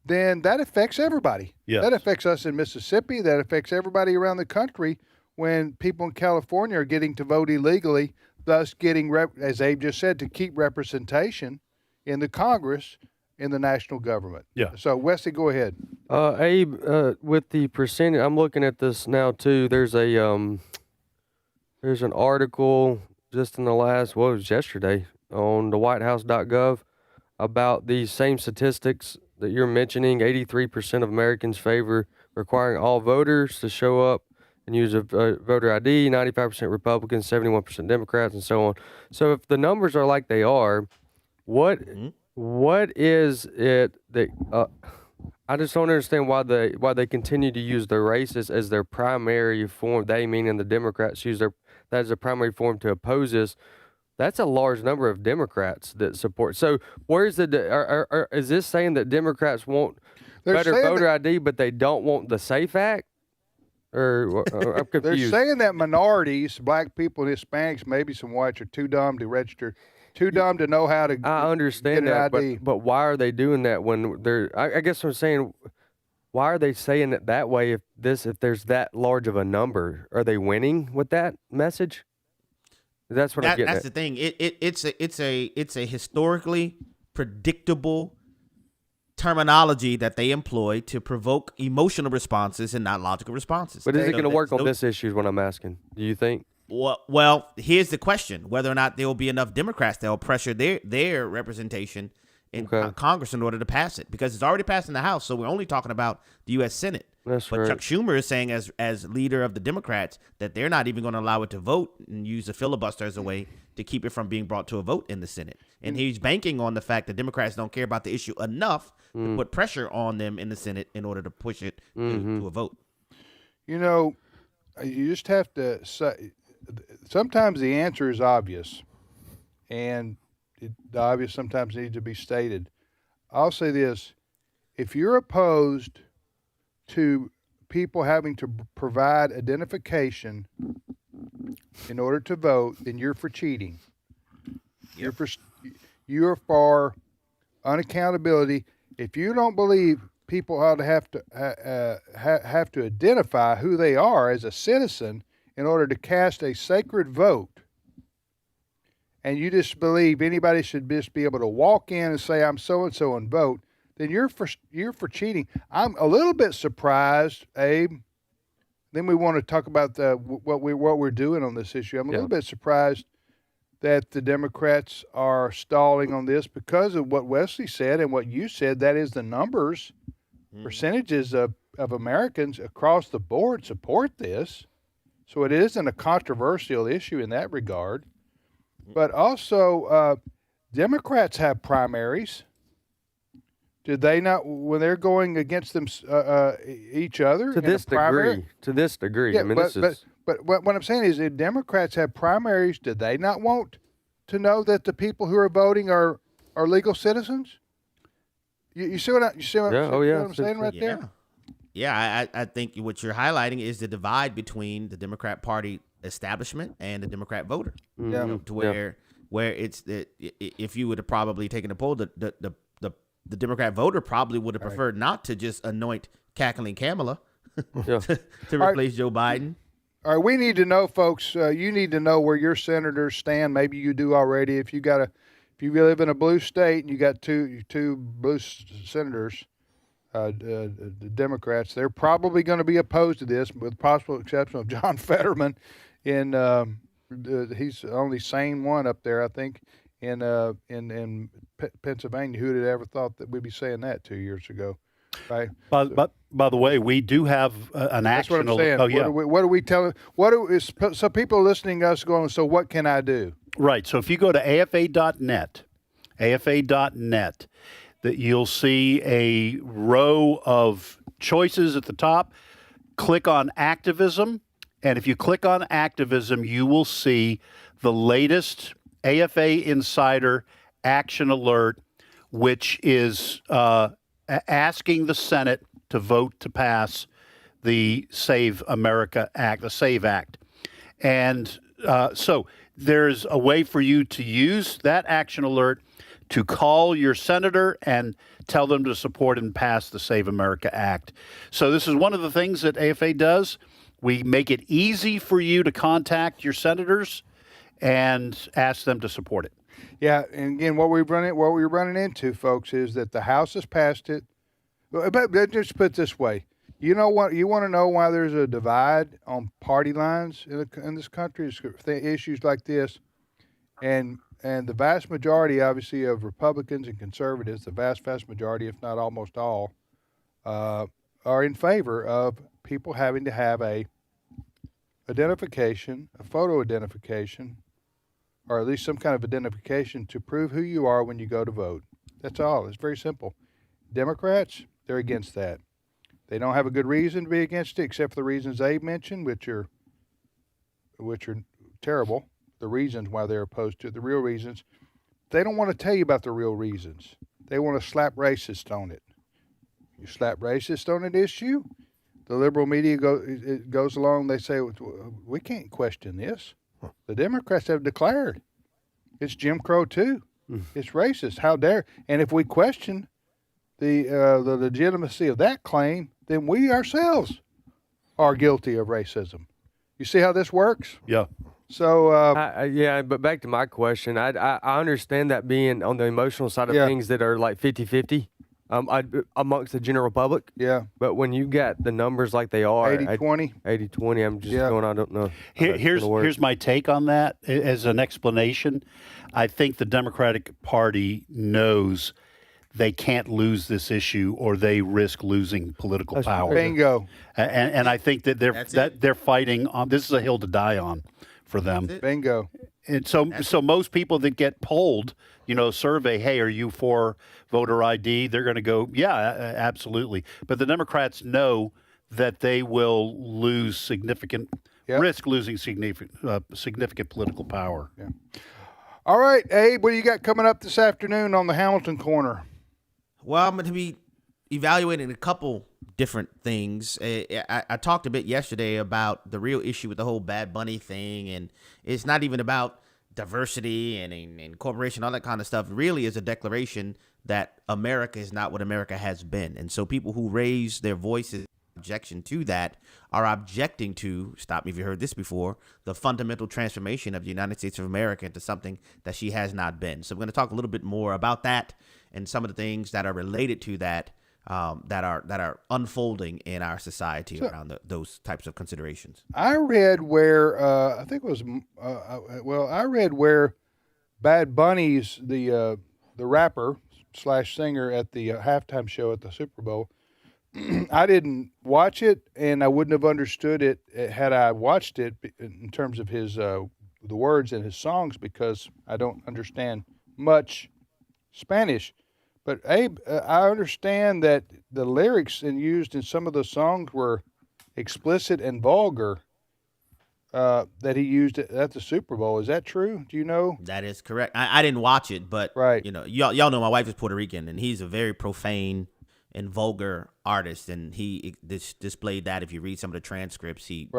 then that affects everybody. Yes. That affects us in Mississippi. That affects everybody around the country when people in California are getting to vote illegally, thus getting, as Abe just said, to keep representation in the Congress, in the national government. Yeah. So, Wesley, go ahead. Abe, with the percentage, I'm looking at this now too. There's an article just in the last, it was yesterday, on the WhiteHouse.gov about these same statistics that you're mentioning. 83% of Americans favor requiring all voters to show up and use a voter ID, 95% Republicans, 71% Democrats, and so on. So if the numbers are like they are, what is it that I just don't understand why they continue to use their races as their primary form. They, meaning the Democrats, use that as a primary form to oppose this. That's a large number of Democrats that support. So where's is this saying that Democrats want better voter ID, but they don't want the SAFE Act? Or I'm confused. They're saying that minorities, black people and Hispanics, maybe some whites, are too dumb to register, too dumb to know how to I understand get an that, ID. but why are they doing that when they're? I guess I'm saying, why are they saying it that way? If there's that large of a number, are they winning with that message? That's what I'm getting That's at. the thing. It's a historically predictable terminology that they employ to provoke emotional responses and not logical responses. But is it going to work on this issue is what I'm asking. Do you think? Well, here's the question: whether or not there will be enough Democrats that will pressure their representation in Congress in order to pass it, because it's already passed in the House. So we're only talking about the U.S. Senate. That's but right. Chuck Schumer is saying, as leader of the Democrats, that they're not even going to allow it to vote and use the filibuster as a way to keep it from being brought to a vote in the Senate. And he's banking on the fact that Democrats don't care about the issue enough to put pressure on them in the Senate in order to push it to a vote. You know, you just have to say, sometimes the answer is obvious, and the obvious sometimes needs to be stated. I'll say this: if you're opposed to people having to provide identification in order to vote, then you're for cheating. Yep. You're for unaccountability. If you don't believe people ought to have to identify who they are as a citizen in order to cast a sacred vote, and you just believe anybody should just be able to walk in and say I'm so and so and vote, then you're for cheating. I'm a little bit surprised, Abe. Then we want to talk about what we're doing on this issue. I'm a little bit surprised that the Democrats are stalling on this because of what Wesley said and what you said. That is, the numbers, percentages of Americans across the board support this. So it isn't a controversial issue in that regard. But also, Democrats have primaries. Did they not, when they're going against them each other To in this a primary? degree. To this degree. Yeah, I mean, but what I'm saying is, if Democrats have primaries, do they not want to know that the people who are voting are legal citizens? You see what I'm saying right there? Yeah, I think what you're highlighting is the divide between the Democrat Party establishment and the Democrat voter. Yeah. To where it's if you would have probably taken a poll, the Democrat voter probably would have preferred not to just anoint cackling Kamala to replace Joe Biden. All right, we need to know, folks. You need to know where your senators stand. Maybe you do already. If you live in a blue state and you got two blue senators, the Democrats, they're probably going to be opposed to this, with possible exception of John Fetterman. He's the only sane one up there, I think, in Pennsylvania. Who would have ever thought that we'd be saying that 2 years ago? Right. But by the way, we do have an That's action. what I'm saying. Oh, yeah. What are we telling? So people listening to us going, so what can I do? Right. So if you go to afa.net, that you'll see a row of choices at the top. Click on activism. And if you click on activism, you will see the latest AFA Insider Action Alert, which is asking the Senate to vote to pass the Save America Act, the SAVE Act. And so there's a way for you to use that action alert to call your senator and tell them to support and pass the Save America Act. So this is one of the things that AFA does. We make it easy for you to contact your senators and ask them to support it. Yeah, and again, what we're running into, folks, is that the House has passed it. But just put it this way, you know what? You want to know why there's a divide on party lines in this country? It's issues like this, and the vast majority, obviously, of Republicans and conservatives, the vast majority, if not almost all, are in favor of people having to have a photo identification, or at least some kind of identification to prove who you are when you go to vote. That's all. It's very simple. Democrats, they're against that. They don't have a good reason to be against it, except for the reasons they mentioned, which are terrible. The reasons why they're opposed to it, the real reasons. They don't want to tell you about the real reasons. They want to slap racist on it. You slap racist on an issue, the liberal media goes along. They say, we can't question this. The Democrats have declared it's Jim Crow too. It's racist. How dare? And if we question the legitimacy of that claim, then we ourselves are guilty of racism. You see how this works? Yeah. So but back to my question, I understand that being on the emotional side of things that are like 50-50 amongst the general public. Yeah. But when you got the numbers like they are, 80-20, 80-20, I'm just going, I don't know. Here's my take on that as an explanation. I think the Democratic Party knows they can't lose this issue, or they risk losing political power. Bingo. And I think that they're fighting on. This is a hill to die on for them. Bingo. And so most people that get polled, survey, hey, are you for voter ID? They're going to go, yeah, absolutely. But the Democrats know that they will risk losing significant political power. Yeah. All right, Abe, what do you got coming up this afternoon on the Hamilton Corner? Well, I'm going to be evaluating a couple different things. I talked a bit yesterday about the real issue with the whole Bad Bunny thing, and it's not even about diversity and incorporation, all that kind of stuff. It really is a declaration that America is not what America has been. And so people who raise their voices objection to that are objecting to, stop me if you heard this before, the fundamental transformation of the United States of America into something that she has not been. So we're going to talk a little bit more about that and some of the things that are related to that, that are unfolding in our society around those types of considerations. I read where I think it was I read where Bad Bunny's the rapper / singer at the halftime show at the Super Bowl. I didn't watch it, and I wouldn't have understood it had I watched it in terms of his the words in his songs, because I don't understand much Spanish. But Abe, I understand that the lyrics used in some of the songs were explicit and vulgar. That he used at the Super Bowl. Is that true? Do you know? That is correct. I didn't watch it, but right. Y'all know my wife is Puerto Rican, and he's a very profane and vulgar artist, and he displayed that. If you read some of the transcripts, he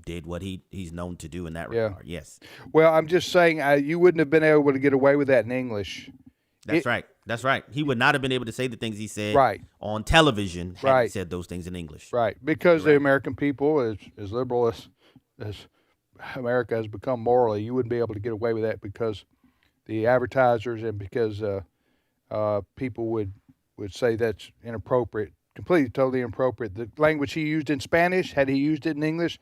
did what he's known to do in that regard. Yes. Well, I'm just saying you wouldn't have been able to get away with that in English. That's right. That's right. He would not have been able to say the things he said on television had he said those things in English. Right. Because the American people, as liberal as America has become morally, you wouldn't be able to get away with that because the advertisers and because people would say that's inappropriate, completely, totally inappropriate. The language he used in Spanish, had he used it in English,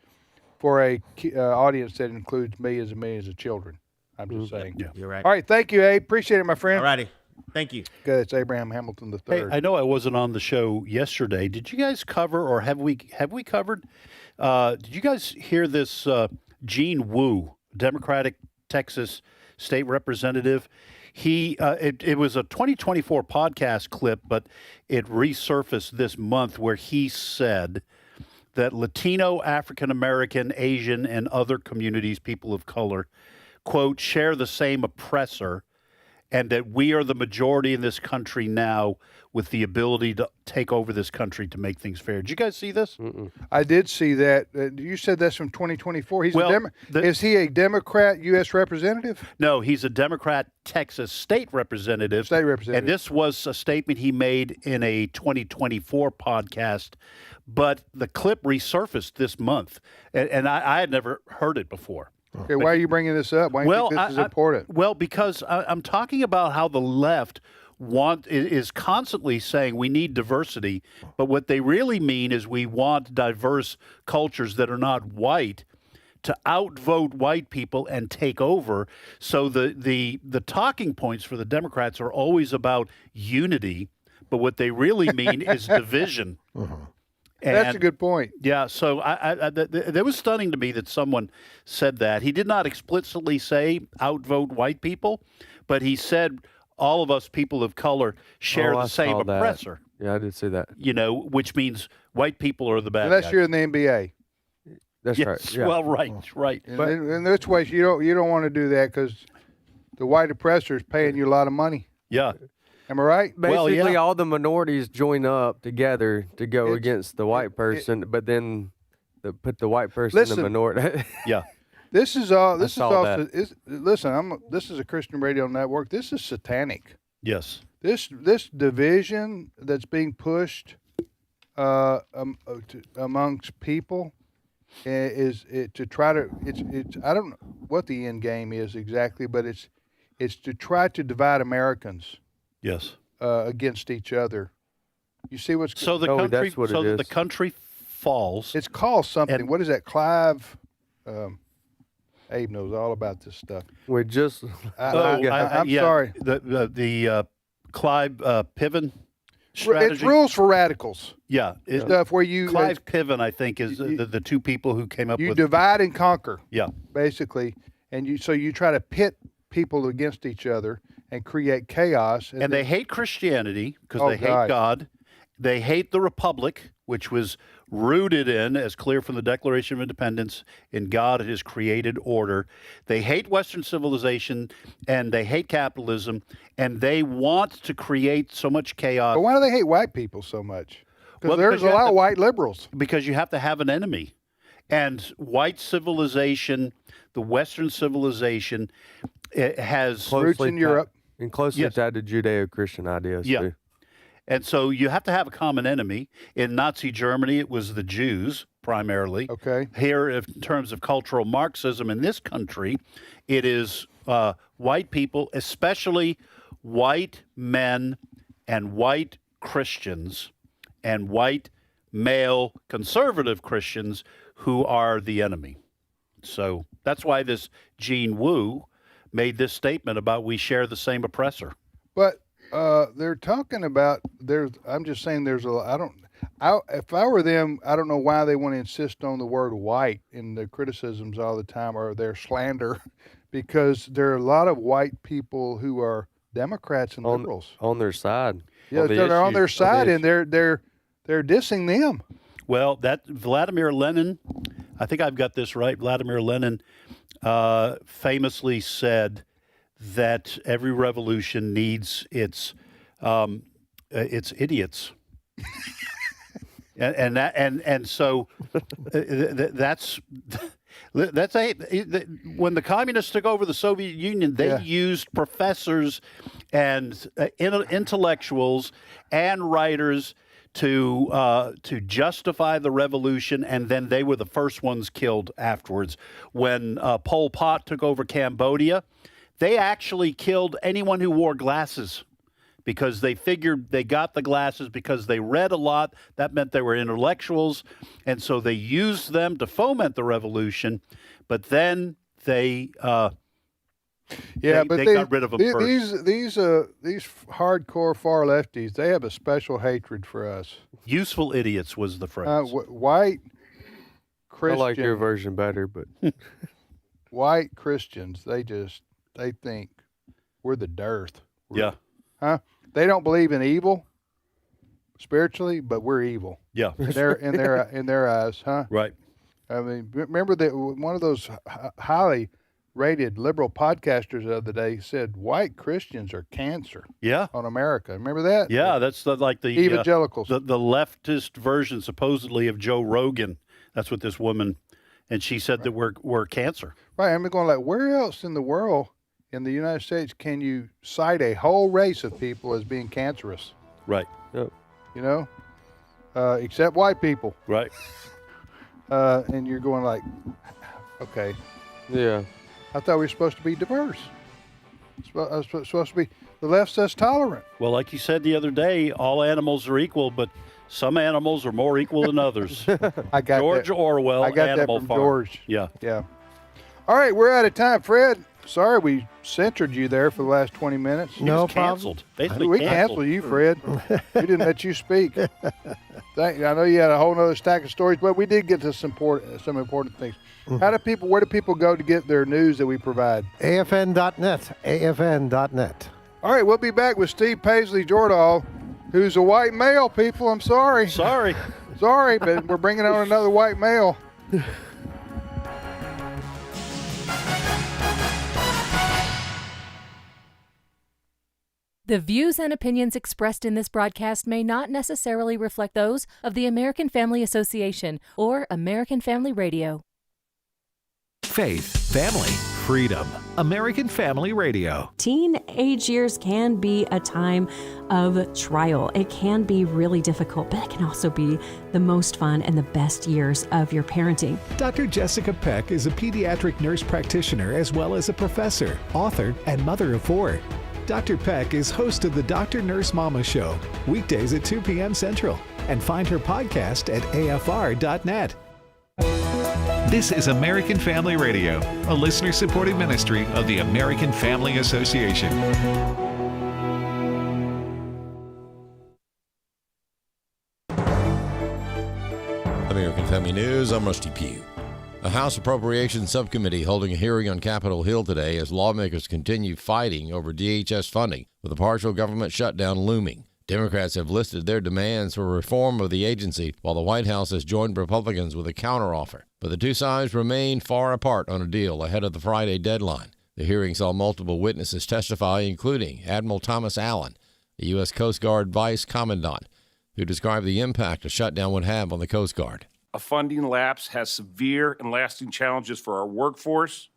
for a audience that includes millions and millions of children. I'm just saying. Yeah. You're right. All right, thank you, Abe. Appreciate it, my friend. All righty. Thank you. Good. It's Abraham Hamilton III. Hey, I know I wasn't on the show yesterday. Did you guys cover, or have we covered? Did you guys hear this? Gene Wu, Democratic Texas state representative. It was a 2024 podcast clip, but it resurfaced this month where he said that Latino, African American, Asian, and other communities, people of color, quote, share the same oppressor, and that we are the majority in this country now with the ability to take over this country to make things fair. Did you guys see this? I did see that. You said that's from 2024. Is he a Democrat U.S. representative? No, he's a Democrat Texas state representative. And this was a statement he made in a 2024 podcast, but the clip resurfaced this month, and I had never heard it before. Okay, why are you bringing this up? Why do you think this is important? Well, because I'm talking about how the left is constantly saying we need diversity, but what they really mean is we want diverse cultures that are not white to outvote white people and take over. So the talking points for the Democrats are always about unity, but what they really mean is division. That's a good point. Yeah, so that was stunning to me that someone said that. He did not explicitly say outvote white people, but he said all of us people of color share the same oppressor. Yeah, I did see that. Which means white people are the bad Unless guys. you're in the NBA. That's right. Yeah. Well, right. In this way, you don't want to do that because the white oppressor is paying you a lot of money. Yeah. Am I right? Basically, all the minorities join up together to go against the white person, but then put the white person in the minority. Yeah. This is all. This I is saw also. This is a Christian radio network. This is satanic. Yes. This division that's being pushed amongst people is to try to. It's. I don't know what the end game is exactly, but it's to try to divide Americans. Yes. Against each other. You see what's so the country. That's what so it is. the country falls. It's called something. What is that? Clive. Abe knows all about this stuff. We just. I'm sorry. The Clive Piven strategy. It's rules for radicals. Yeah. Stuff where you. Clive Piven, I think, is the two people who came up with. You divide and conquer. Yeah. Basically, and you try to pit people against each other and create chaos. And they hate Christianity because they hate God. They hate the Republic, which was rooted in, as clear from the Declaration of Independence, in God and His created order. They hate Western civilization, and they hate capitalism, and they want to create so much chaos. But why do they hate white people so much? Because there's a lot of white liberals. Because you have to have an enemy. And white civilization, the Western civilization, it has roots in Europe. And closely tied to Judeo-Christian ideas, too. And so you have to have a common enemy. In Nazi Germany, it was the Jews, primarily. Okay. Here, in terms of cultural Marxism in this country, it is white people, especially white men and white Christians and white male conservative Christians who are the enemy. So that's why this Gene Wu made this statement about we share the same oppressor. But they're talking about I'm just saying there's if I were them, I don't know why they want to insist on the word white in the criticisms all the time or their slander, because there are a lot of white people who are Democrats and liberals on their side. Yeah, they're on their side, and they're dissing them. Well, that Vladimir Lenin, I think I've got this right. Vladimir Lenin famously said that every revolution needs its idiots. and so that's when the communists took over the Soviet Union, they used professors and intellectuals and writers to justify the revolution, and then they were the first ones killed afterwards. When Pol Pot took over Cambodia, they actually killed anyone who wore glasses, because they figured they got the glasses because they read a lot. That meant they were intellectuals. And so they used them to foment the revolution. But then they got rid of them first. These hardcore far lefties, they have a special hatred for us. Useful idiots was the phrase. White Christian. I like your version better, but white Christians, they think we're the dearth. Huh? They don't believe in evil spiritually, but we're evil. Yeah. In their eyes, huh? Right. I mean, remember that one of those highly rated liberal podcasters the other day said white Christians are cancer. Yeah. On America. Remember that? Yeah, that's like the evangelicals. The leftist version supposedly of Joe Rogan. That's what this woman, and she said that we're cancer. Right. I'm going like, where else in the world, in the United States, can you cite a whole race of people as being cancerous? Right. Yep. You know, except white people. Right. And you're going like, okay. Yeah. I thought we were supposed to be diverse. Supposed to be, the left says tolerant. Well, like you said the other day, all animals are equal, but some animals are more equal than others. I got George that. Orwell, I got Animal that from Farm. George. Yeah. Yeah. All right, we're out of time. Fred, sorry we censored you there for the last 20 minutes. No problem. Canceled. Basically We canceled. canceled you, Fred. We didn't let you speak. I know you had a whole other stack of stories, but we did get to some important things. Where do people go to get their news that we provide? AFN.net. AFN.net. All right, we'll be back with Steve Paisley Jordahl, who's a white male, people. I'm sorry. Sorry, but we're bringing on another white male. The views and opinions expressed in this broadcast may not necessarily reflect those of the American Family Association or American Family Radio. Faith, family, freedom. American Family Radio. Teenage years can be a time of trial. It can be really difficult, but it can also be the most fun and the best years of your parenting. Dr. Jessica Peck is a pediatric nurse practitioner as well as a professor, author, and mother of 4. Dr. Peck is host of the Dr. Nurse Mama Show, weekdays at 2 p.m. Central, and find her podcast at afr.net. This is American Family Radio, a listener-supported ministry of the American Family Association. American Family News, I'm Rusty Pugh. A House Appropriations Subcommittee holding a hearing on Capitol Hill today as lawmakers continue fighting over DHS funding, with a partial government shutdown looming. Democrats have listed their demands for reform of the agency, while the White House has joined Republicans with a counteroffer. But the two sides remain far apart on a deal ahead of the Friday deadline. The hearing saw multiple witnesses testify, including Admiral Thomas Allen, the U.S. Coast Guard Vice Commandant, who described the impact a shutdown would have on the Coast Guard. A funding lapse has severe and lasting challenges for our workforce,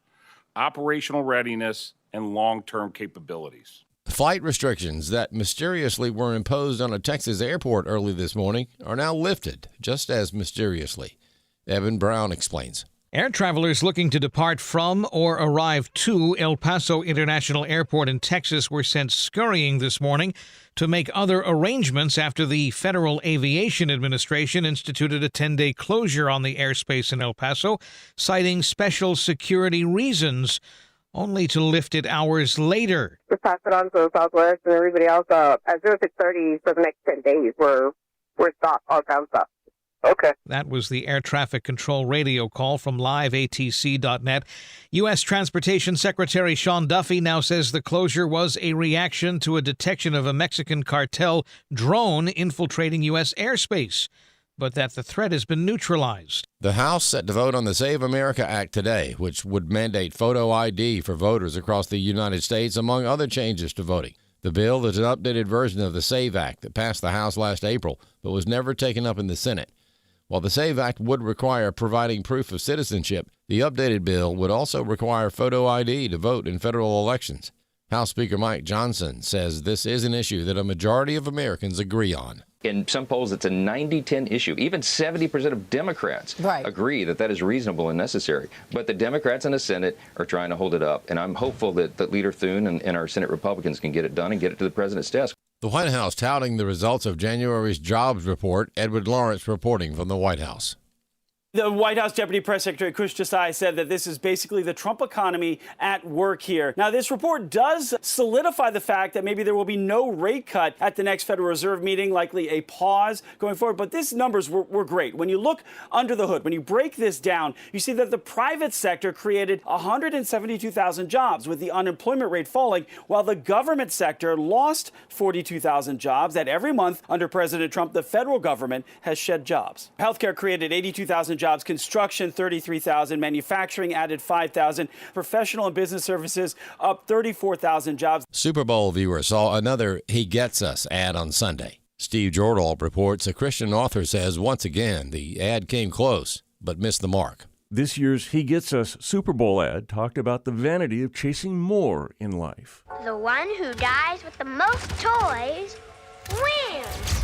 operational readiness, and long-term capabilities. Flight restrictions that mysteriously were imposed on a Texas airport early this morning are now lifted, just as mysteriously. Evan Brown explains. Air travelers looking to depart from or arrive to El Paso International Airport in Texas were sent scurrying this morning to make other arrangements after the Federal Aviation Administration instituted a 10-day closure on the airspace in El Paso, citing special security reasons, only to lift it hours later. Just pass it on to Southwest and everybody else. At 0630 for the next 10 days, we're stopped, all ground stuff. Okay. That was the air traffic control radio call from liveatc.net. U.S. Transportation Secretary Sean Duffy now says the closure was a reaction to a detection of a Mexican cartel drone infiltrating U.S. airspace, but that the threat has been neutralized. The House set to vote on the Save America Act today, which would mandate photo ID for voters across the United States, among other changes to voting. The bill is an updated version of the SAVE Act that passed the House last April, but was never taken up in the Senate. While the SAVE Act would require providing proof of citizenship, the updated bill would also require photo ID to vote in federal elections. House Speaker Mike Johnson says this is an issue that a majority of Americans agree on. In some polls, it's a 90-10 issue. Even 70% of Democrats agree that that is reasonable and necessary. But the Democrats in the Senate are trying to hold it up. And I'm hopeful that Leader Thune and our Senate Republicans can get it done and get it to the president's desk. The White House touting the results of January's jobs report. Edward Lawrence reporting from the White House. The White House Deputy Press Secretary Kush Desai said that this is basically the Trump economy at work here. Now, this report does solidify the fact that maybe there will be no rate cut at the next Federal Reserve meeting, likely a pause going forward. But these numbers were great. When you look under the hood, when you break this down, you see that the private sector created 172,000 jobs, with the unemployment rate falling, while the government sector lost 42,000 jobs. That every month under President Trump, the federal government has shed jobs. Healthcare created 82,000 jobs, construction 33,000, manufacturing added 5,000, professional and business services up 34,000 jobs. Super Bowl viewers saw another He Gets Us ad on Sunday. Steve Jordahl reports a Christian author says once again the ad came close but missed the mark. This year's He Gets Us Super Bowl ad talked about the vanity of chasing more in life. The one who dies with the most toys wins.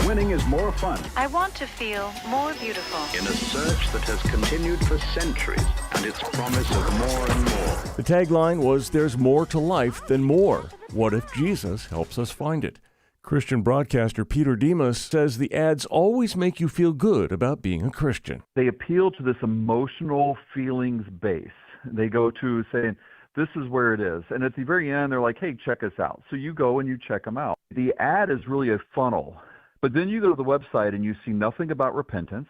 Winning is more fun. I want to feel more beautiful. In a search that has continued for centuries and its promise of more and more. The tagline was, "There's more to life than more. What if Jesus helps us find it?" Christian broadcaster Peter Demas says the ads always make you feel good about being a Christian. They appeal to this emotional feelings base. They go to saying, this is where it is. And at the very end, they're like, hey, check us out. So you go and you check them out. The ad is really a funnel. But then you go to the website and you see nothing about repentance,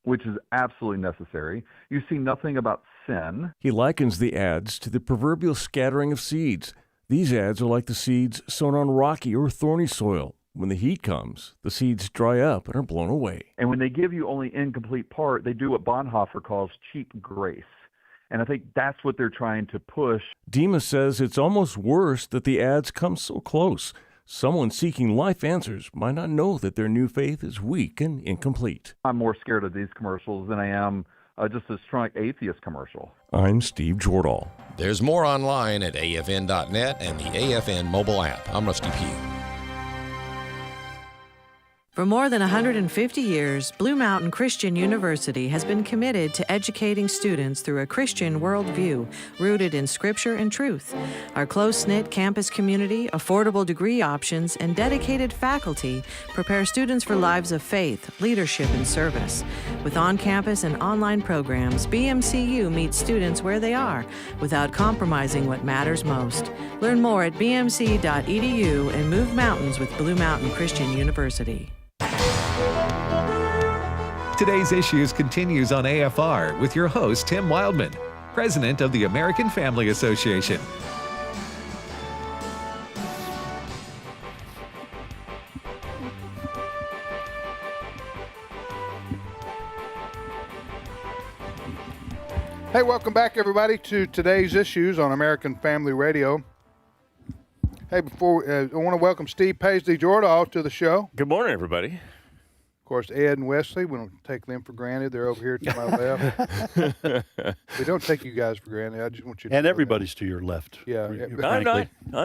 which is absolutely necessary. You see nothing about sin. He likens the ads to the proverbial scattering of seeds. These ads are like the seeds sown on rocky or thorny soil. When the heat comes, the seeds dry up and are blown away. And when they give you only incomplete part, they do what Bonhoeffer calls cheap grace. And I think that's what they're trying to push. Demas says it's almost worse that the ads come so close. Someone seeking life answers might not know that their new faith is weak and incomplete. I'm more scared of these commercials than I am just a strong atheist commercial. I'm Steve Jordahl. There's more online at afn.net and the AFN mobile app. I'm Rusty Pugh. For more than 150 years, Blue Mountain Christian University has been committed to educating students through a Christian worldview rooted in Scripture and truth. Our close-knit campus community, affordable degree options, and dedicated faculty prepare students for lives of faith, leadership, and service. With on-campus and online programs, BMCU meets students where they are without compromising what matters most. Learn more at bmc.edu and move mountains with Blue Mountain Christian University. Today's Issues continues on AFR with your host, Tim Wildmon, President of the American Family Association. Hey, welcome back, everybody, to Today's Issues on American Family Radio. Hey, before I want to welcome Steve Paisley Jordahl to the show. Good morning, everybody. Of course, Ed and Wesley, we don't take them for granted. They're over here to my left. We don't take you guys for granted. I just want you to And everybody's to your left. Yeah. I'm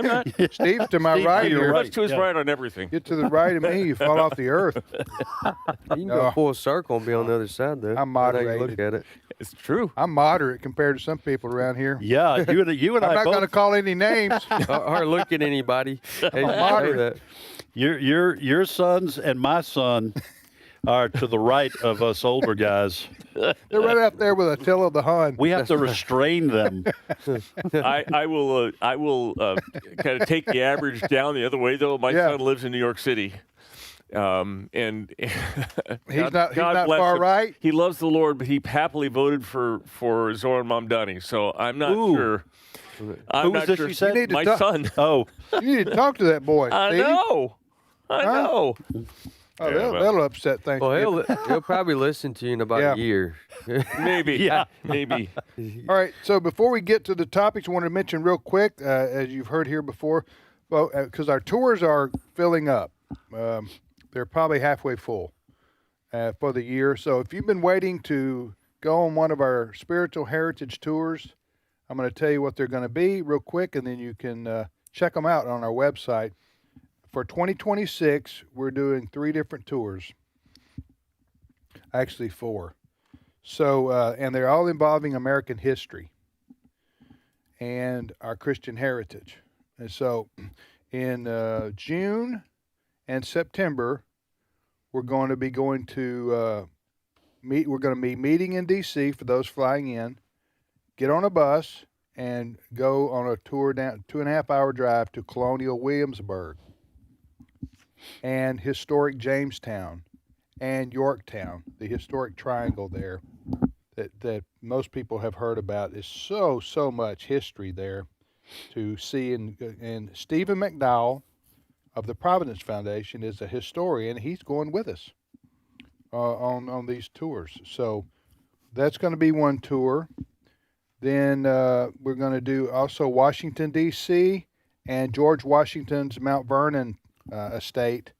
not. Steve to my right. You're much to his right on everything. Get to the right of me, you fall off the earth. You can go full circle and be on the other side, though. I'm moderated. Look at it. It's true. I'm moderate compared to some people around here. Yeah, you and I I'm not both. going to call any names. Or look at anybody. Hey, moderate. Your sons and my son are to the right of us older guys. They're right up there with Attila the Hun. We have to restrain them. I will kind of take the average down the other way, though. My son lives in New York City. And he's not bless far him. right. He loves the Lord, but he happily voted for Zoran Mamdani. So I'm not sure. Who was this you said? My son. Oh. You need to talk to that boy. I Steve. know. I know. Oh, that'll upset things. Well, he'll probably listen to you in about a year. Maybe. Yeah. Maybe. All right. So before we get to the topics, I want to mention real quick, as you've heard here before, well, because our tours are filling up. They're probably halfway full for the year. So if you've been waiting to go on one of our spiritual heritage tours, I'm going to tell you what they're going to be real quick, and then you can check them out on our website. For 2026, we're doing 3 different tours. Actually, 4. So, and they're all involving American history and our Christian heritage. And so, in June and September, we're going to be going to We're going to be meeting in D.C. for those flying in. Get on a bus and go on a tour down 2.5-hour drive to Colonial Williamsburg and historic Jamestown and Yorktown, the historic triangle there that most people have heard about. Is so much history there to see. And Stephen McDowell of the Providence Foundation is a historian. He's going with us on these tours. So that's going to be one tour. Then we're going to do also Washington, D.C. and George Washington's Mount Vernon estate.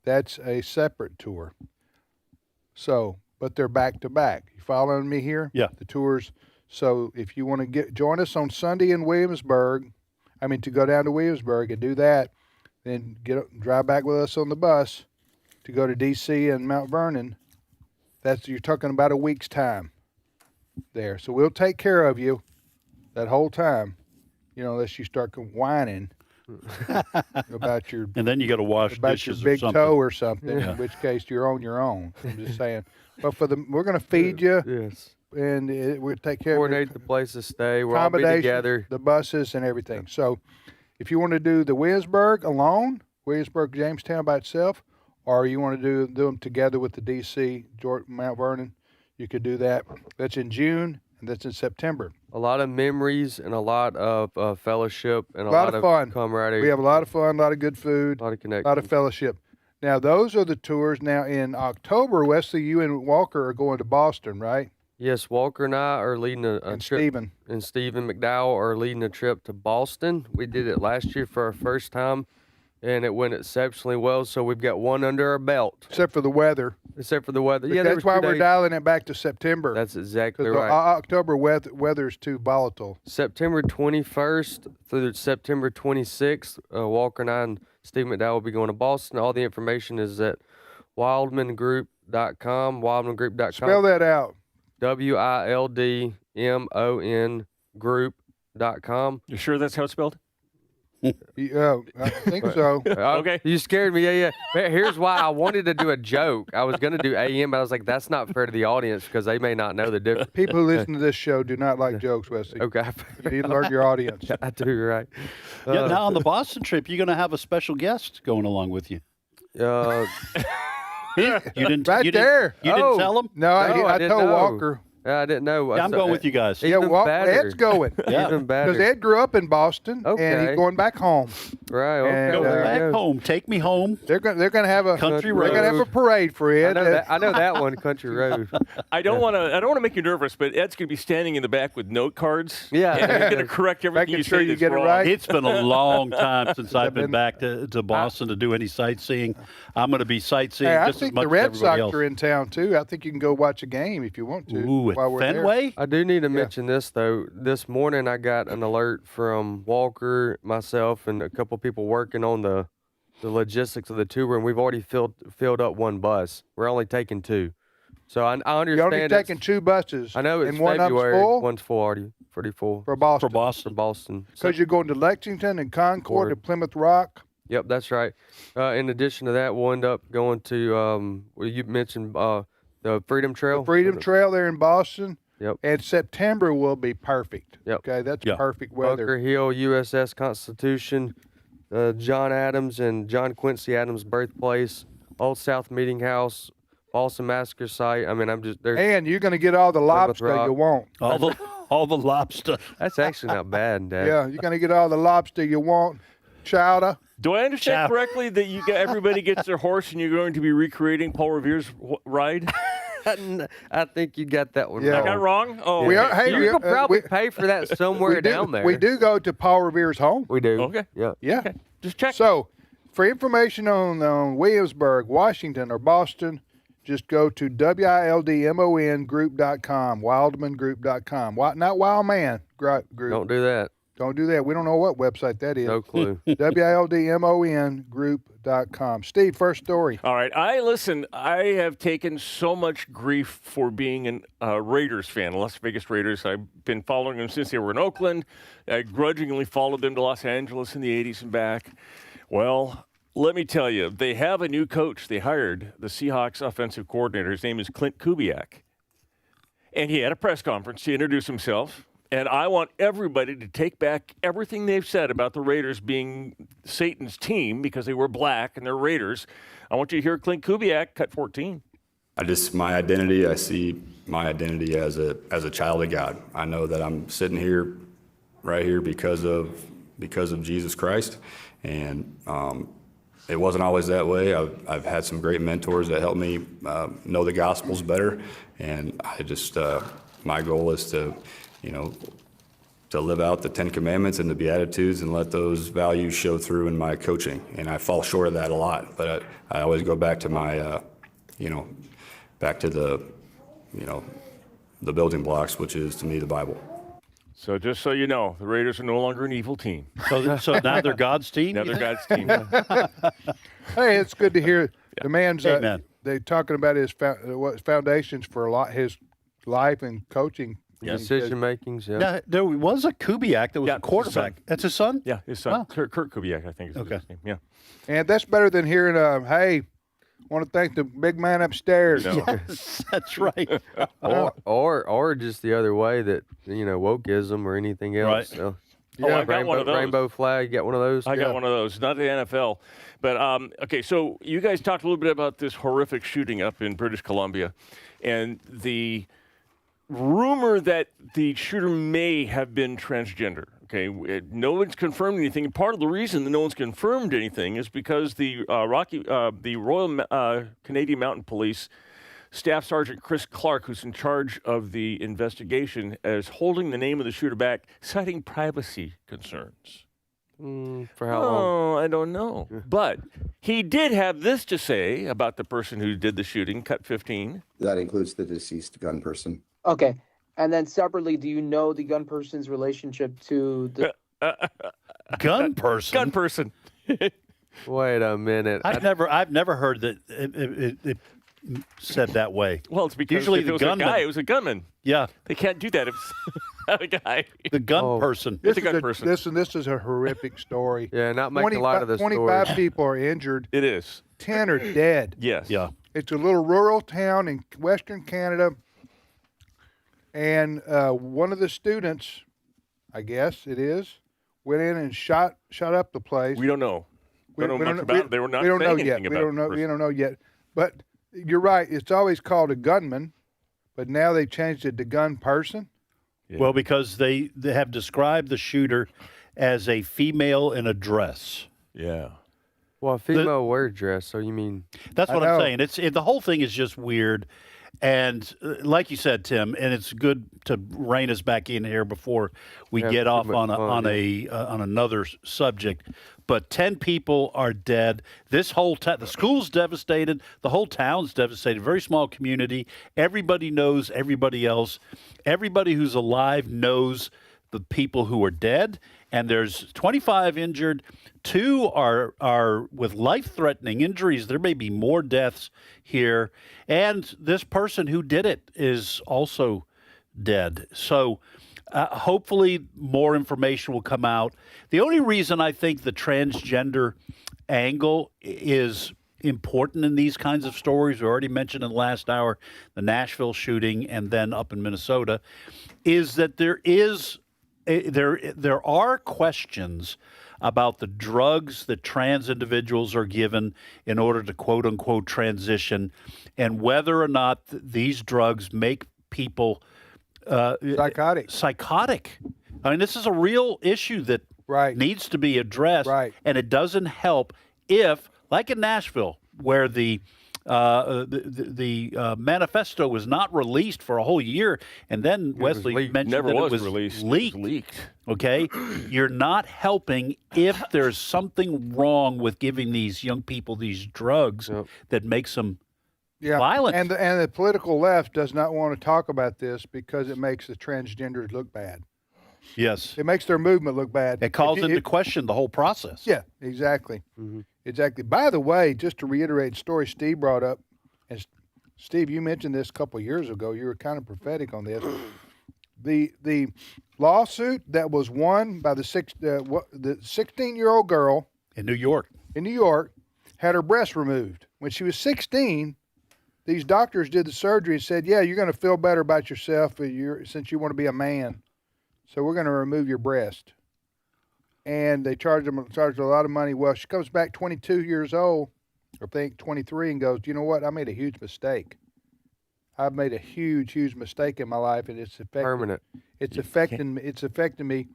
That's a separate tour. So, but they're back to back. You following me here? Yeah. The tours. So if you want to join us on Sunday in Williamsburg, to go down to Williamsburg and do that, then drive back with us on the bus to go to D.C. and Mount Vernon. You're talking about a week's time there. So we'll take care of you that whole time, unless you start whining about your and then you got to wash about dishes your big or something. toe or something. In which case you're on your own. I'm just saying. But we're going to feed you. Yes. And we'll take care Coordinate of the place to stay. We'll all be together. The buses and everything. So if you want to do the Williamsburg alone, Williamsburg, Jamestown by itself, or you want to do them together with the D.C., Mount Vernon, you could do that. That's in June, and that's in September. A lot of memories and a lot of fellowship and a lot of fun. Camaraderie. We have a lot of fun, a lot of good food, a lot of connections, a lot of fellowship. Now, those are the tours. Now, in October, Wesley, you and Walker are going to Boston, right? Yes, Walker and I are leading a trip. Stephen. And Stephen McDowell are leading a trip to Boston. We did it last year for our first time, and it went exceptionally well. So we've got one under our belt. Except for the weather. Yeah, that's why we're dialing it back to September. That's exactly right. right. October weather's too volatile. September 21st through September 26th, Walker and I and Steve McDowell will be going to Boston. All the information is at wildmongroup.com, wildmongroup.com. Spell that out. WILDMON group.com. You sure that's how it's spelled? Yeah, I think so. Okay. You scared me. Yeah. Here's why I wanted to do a joke. I was going to do AM, but I was like, that's not fair to the audience because they may not know the difference. People who listen to this show do not like jokes, Wesley. Okay. You need to learn your audience. I do, right. Yeah, now on the Boston trip, you're going to have a special guest going along with you. You didn't right you there. You didn't tell him? No, I told know. Walker. I didn't know. Yeah, I'm going with you guys. Yeah, better. Ed's going. Even better. Because Ed grew up in Boston, and he's going back home. Right. Okay. And, back home. Take me home. They're going to have a country road. road. They're going to have a parade for Ed. I know that one, Country Road. I don't want to make you nervous, but Ed's going to be standing in the back with note cards. Yeah. And he's going to correct everything you say that's get wrong. it right. It's been a long time since I've been back to Boston to do any sightseeing. I'm going to be sightseeing just as much the Red as everybody Sox else. are in town, too. I think you can go watch a game if you want to. Ooh, while we're Fenway? there. I do need to mention this, though. This morning I got an alert from Walker, myself, and a couple people working on the logistics of the tour, and we've already filled up one bus. We're only taking 2. So I understand. You're only taking 2 buses. I know it's and one February. full? One's full already. Pretty full. For Boston. For Boston. Because you're going to Lexington and Concord and Plymouth Rock. Yep, that's right. In addition to that, we'll end up going to, you mentioned the Freedom Trail. The Freedom Trail there in Boston. Yep. And September will be perfect. Yep. Okay, that's perfect weather. Bunker Hill, USS Constitution, John Adams and John Quincy Adams' birthplace. Old South Meeting House, Boston Massacre site. I mean, I'm just there. And you're going to get all the lobster you want. All the lobster. That's actually not bad, Dad. Yeah, you're going to get all the lobster you want. Chowder. Do I understand correctly that everybody gets their horse and you're going to be recreating Paul Revere's ride? I think you got that one I wrong. got it wrong? Oh, We are, hey, you could probably pay for that somewhere down there. We do go to Paul Revere's home. We do. Okay. Yeah. Yeah. Okay. Just check. So, for information on Williamsburg, Washington, or Boston, just go to wildmongroup.com, wildmongroup.com. Not Wildman Group. Don't do that. Don't do that. We don't know what website that is. No clue. wildmongroup.com. Steve, first story. All right. I have taken so much grief for being a Raiders fan, Las Vegas Raiders. I've been following them since they were in Oakland. I grudgingly followed them to Los Angeles in the 80s and back. Well, let me tell you, they have a new coach. They hired the Seahawks offensive coordinator. His name is Clint Kubiak. And he had a press conference to introduce himself. And I want everybody to take back everything they've said about the Raiders being Satan's team because they were black and they're Raiders. I want you to hear Clint Kubiak, cut 14. My identity, I see my identity as a child of God. I know that I'm sitting here, right here, because of Jesus Christ. And it wasn't always that way. I've had some great mentors that helped me know the Gospels better. And I just, my goal is to live out the Ten Commandments and the Beatitudes and let those values show through in my coaching. And I fall short of that a lot, but I always go back to my, back to the building blocks, which is to me the Bible. So just so you know, the Raiders are no longer an evil team. So now they're God's team? Now they're God's team. Hey, it's good to hear the man's Amen. they're talking about his foundations for his life and coaching. Decision makings, yeah. Now, there was a Kubiak that was a quarterback. That's his son? Yeah, his son. Kurt Kubiak, I think is his name. Yeah. And that's better than hearing, hey, want to thank the big man upstairs. No. Yes, that's right. or just the other way that, wokeism or anything else. Right. So. I got one of those. Rainbow flag, you got one of those? I got one of those, not the NFL. But, okay, so you guys talked a little bit about this horrific shooting up in British Columbia and the rumor that the shooter may have been transgender. Okay, no one's confirmed anything. And part of the reason that no one's confirmed anything is because the Royal Canadian Mounted Police Staff Sergeant Chris Clark, who's in charge of the investigation, is holding the name of the shooter back, citing privacy concerns. For how long? Oh, I don't know. But he did have this to say about the person who did the shooting, cut 15. That includes the deceased gun person. Okay. And then separately, do you know the gun person's relationship to the gun person? Gun person. Wait a minute. I've never heard that it said that way. Well, it's because usually if the it was gunman, a guy, it was a gunman. Yeah. They can't do that if it's not a guy. The gun person. It's a gun person. This is a horrific story. Yeah, not making a lot of the 25 stories. people are injured. It is. 10 are dead. Yes. Yeah. It's a little rural town in western Canada. And one of the students, I guess it is, went in and shot up the place. We don't know. We don't know much about it. They were not saying anything about it. We don't know yet. But you're right. It's always called a gunman, but now they've changed it to gun person. Yeah. Well, because they have described the shooter as a female in a dress. Yeah. Well, a female wear dress, so you mean... That's what I'm saying. The whole thing is just weird. And like you said, Tim, and it's good to rein us back in here before we get off on another subject. But 10 people are dead. This whole the school's devastated. The whole town's devastated. Very small community. Everybody knows everybody else. Everybody who's alive knows the people who are dead. And there's 25 injured. 2 are with life-threatening injuries. There may be more deaths here. And this person who did it is also dead. So hopefully more information will come out. The only reason I think the transgender angle is important in these kinds of stories, we already mentioned in the last hour, the Nashville shooting and then up in Minnesota, is that there are questions about the drugs that trans individuals are given in order to quote unquote transition, and whether or not these drugs make people psychotic. I mean, this is a real issue that needs to be addressed, and it doesn't help if, like in Nashville, where the manifesto was not released for a whole year, and then Wesley mentioned that it was released. leaked. It was leaked. Okay, you're not helping if there's something wrong with giving these young people these drugs that makes them violent. And the political left does not want to talk about this because it makes the transgenders look bad. Yes, it makes their movement look bad. It calls into question the whole process. Yeah, exactly. Exactly. By the way, just to reiterate the story Steve brought up, and Steve, you mentioned this a couple of years ago. You were kind of prophetic on this. The lawsuit that was won by the 16-year-old girl in New York had her breast removed. When she was 16, these doctors did the surgery and said, "Yeah, you're going to feel better about yourself since you want to be a man. So we're going to remove your breast." And they charged a lot of money. Well, she comes back 22 years old, or I think 23, and goes, "You know what? I made a huge mistake. I've made a huge, huge mistake in my life, and it's permanent. It's affecting me,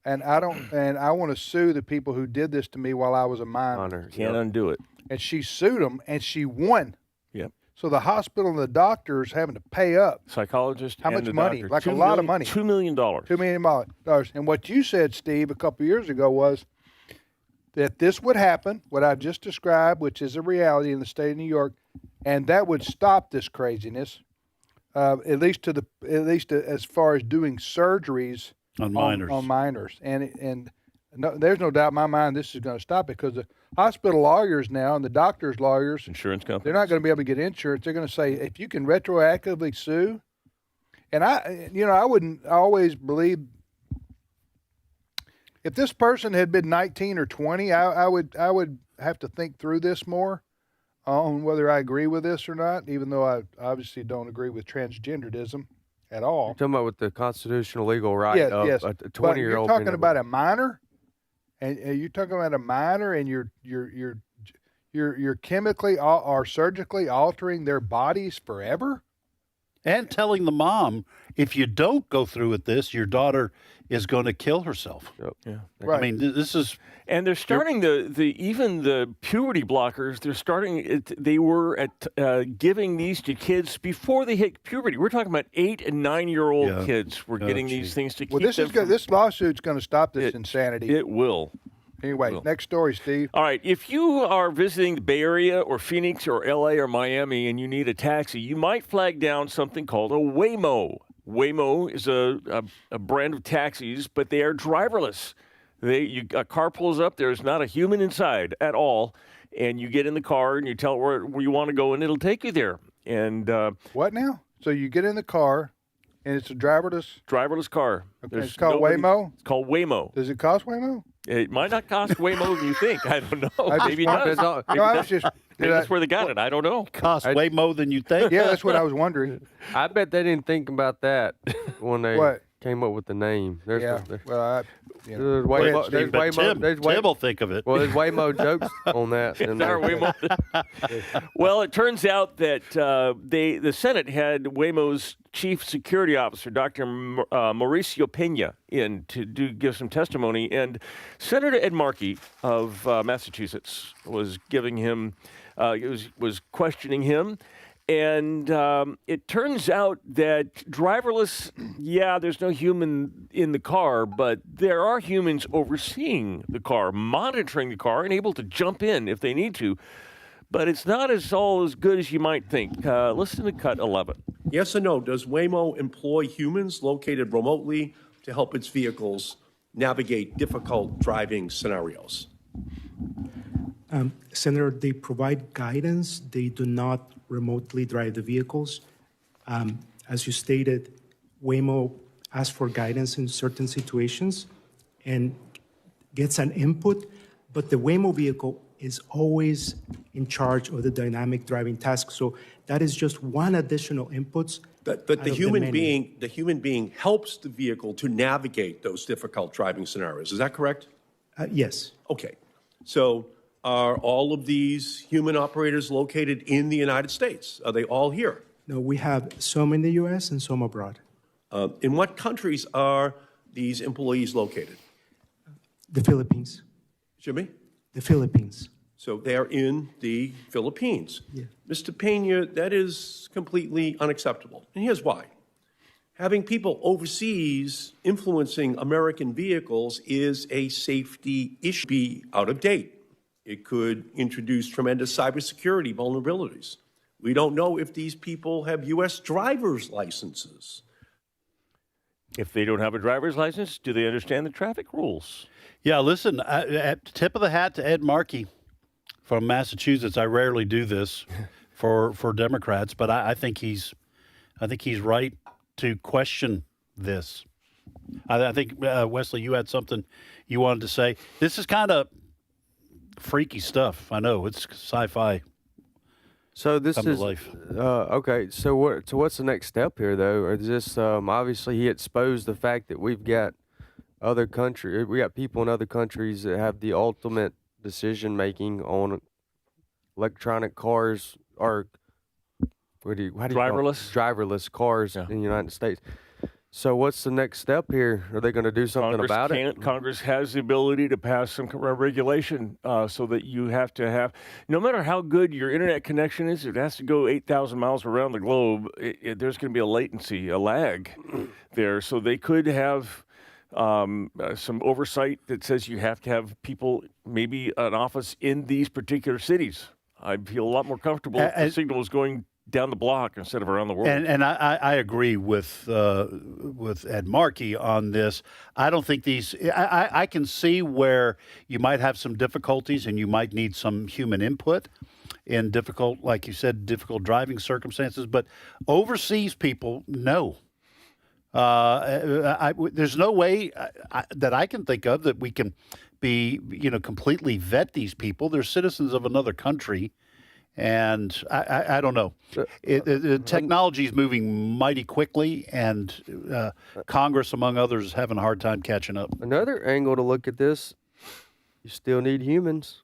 and I want to sue the people who did this to me while I was a minor. Can't undo it." And she sued them, and she won. Yep. So the hospital and the doctors having to pay up. Psychologist. How and much the money? doctor. Like a lot of money. $2 million. $2 million. And what you said, Steve, a couple of years ago was that this would happen, what I just described, which is a reality in the state of New York, and that would stop this craziness, at least as far as doing surgeries on minors. And no, there's no doubt in my mind this is going to stop it, because the hospital lawyers now and the doctors' lawyers, insurance companies, they're not going to be able to get insurance. They're going to say, if you can retroactively sue, and I wouldn't always believe, if this person had been 19 or 20, I would have to think through this more on whether I agree with this or not, even though I obviously don't agree with transgenderism at all. You're talking about with the constitutional legal right of a 20-year-old. But you're talking about a minor, and you're talking about a minor, and you're chemically or surgically altering their bodies forever, and telling the mom, if you don't go through with this, your daughter is going to kill herself. Yeah. Right. I mean, this is, and they're starting even the puberty blockers. They're starting. They were at giving these to kids before they hit puberty. We're talking about 8 and 9-year-old kids. We're getting these things to keep. Well, this lawsuit's going to stop this insanity. It will. Anyway, next story, Steve. All right. If you are visiting the Bay Area or Phoenix or L.A. or Miami and you need a taxi, you might flag down something called a Waymo. Waymo is a brand of taxis, but they are driverless. A car pulls up, there's not a human inside at all, and you get in the car and you tell it where you want to go, and it'll take you there. And what now? So you get in the car, and it's a driverless car. Okay, it's called Waymo? It's called Waymo. Does it cost Waymo? It might not cost way more than you think. I don't know. Maybe it does. Maybe that's where they got it. I don't know. Costs way more than you think. Yeah, that's what I was wondering. I bet they didn't think about that when they came up with the name. There's Tim will think of it. Well, there's way more jokes on that. Well, it turns out that the Senate had Waymo's chief security officer, Dr. Mauricio Pena, in to give some testimony, and Senator Ed Markey of Massachusetts was giving him, was questioning him. And it turns out that driverless, there's no human in the car, but there are humans overseeing the car, monitoring the car, and able to jump in if they need to. But it's not all as good as you might think. Listen to cut 11. Yes or no, does Waymo employ humans located remotely to help its vehicles navigate difficult driving scenarios? Senator, they provide guidance. They do not remotely drive the vehicles. As you stated, Waymo asks for guidance in certain situations and gets an input, but the Waymo vehicle is always in charge of the dynamic driving task. So that is just one additional input. But the human being helps the vehicle to navigate those difficult driving scenarios. Is that correct? Yes. Okay. So are all of these human operators located in the United States? Are they all here? No, we have some in the U.S. and some abroad. In what countries are these employees located? The Philippines. Excuse me? The Philippines. So they are in the Philippines. Yeah. Mr. Pena, that is completely unacceptable. And here's why. Having people overseas influencing American vehicles is a safety issue. Be out of date. It could introduce tremendous cybersecurity vulnerabilities. We don't know if these people have U.S. driver's licenses. If they don't have a driver's license, do they understand the traffic rules? Yeah, listen, at tip of the hat to Ed Markey from Massachusetts. I rarely do this for Democrats, but I think he's right to question this. I think, Wesley, you had something you wanted to say. This is kind of freaky stuff. I know, it's sci-fi. So this Come to is life. Okay. So what's the next step here, though? Or is this obviously he exposed the fact that we got people in other countries that have the ultimate decision making on electronic cars or driverless cars in the United States. So what's the next step here? Are they going to do something about it? Congress has the ability to pass some regulation so that you have to have, no matter how good your internet connection is, it has to go 8,000 miles around the globe. There's going to be a latency, a lag there. So they could have some oversight that says you have to have people, maybe an office in these particular cities. I feel a lot more comfortable if the signal is going down the block instead of around the world. And I agree with Ed Markey on this. I don't think these. I can see where you might have some difficulties and you might need some human input in difficult, like you said, difficult driving circumstances. But overseas people, no. There's no way that I can think of that we can be, completely vet these people. They're citizens of another country. And I don't know. Technology is moving mighty quickly, and Congress, among others, is having a hard time catching up. Another angle to look at this, you still need humans.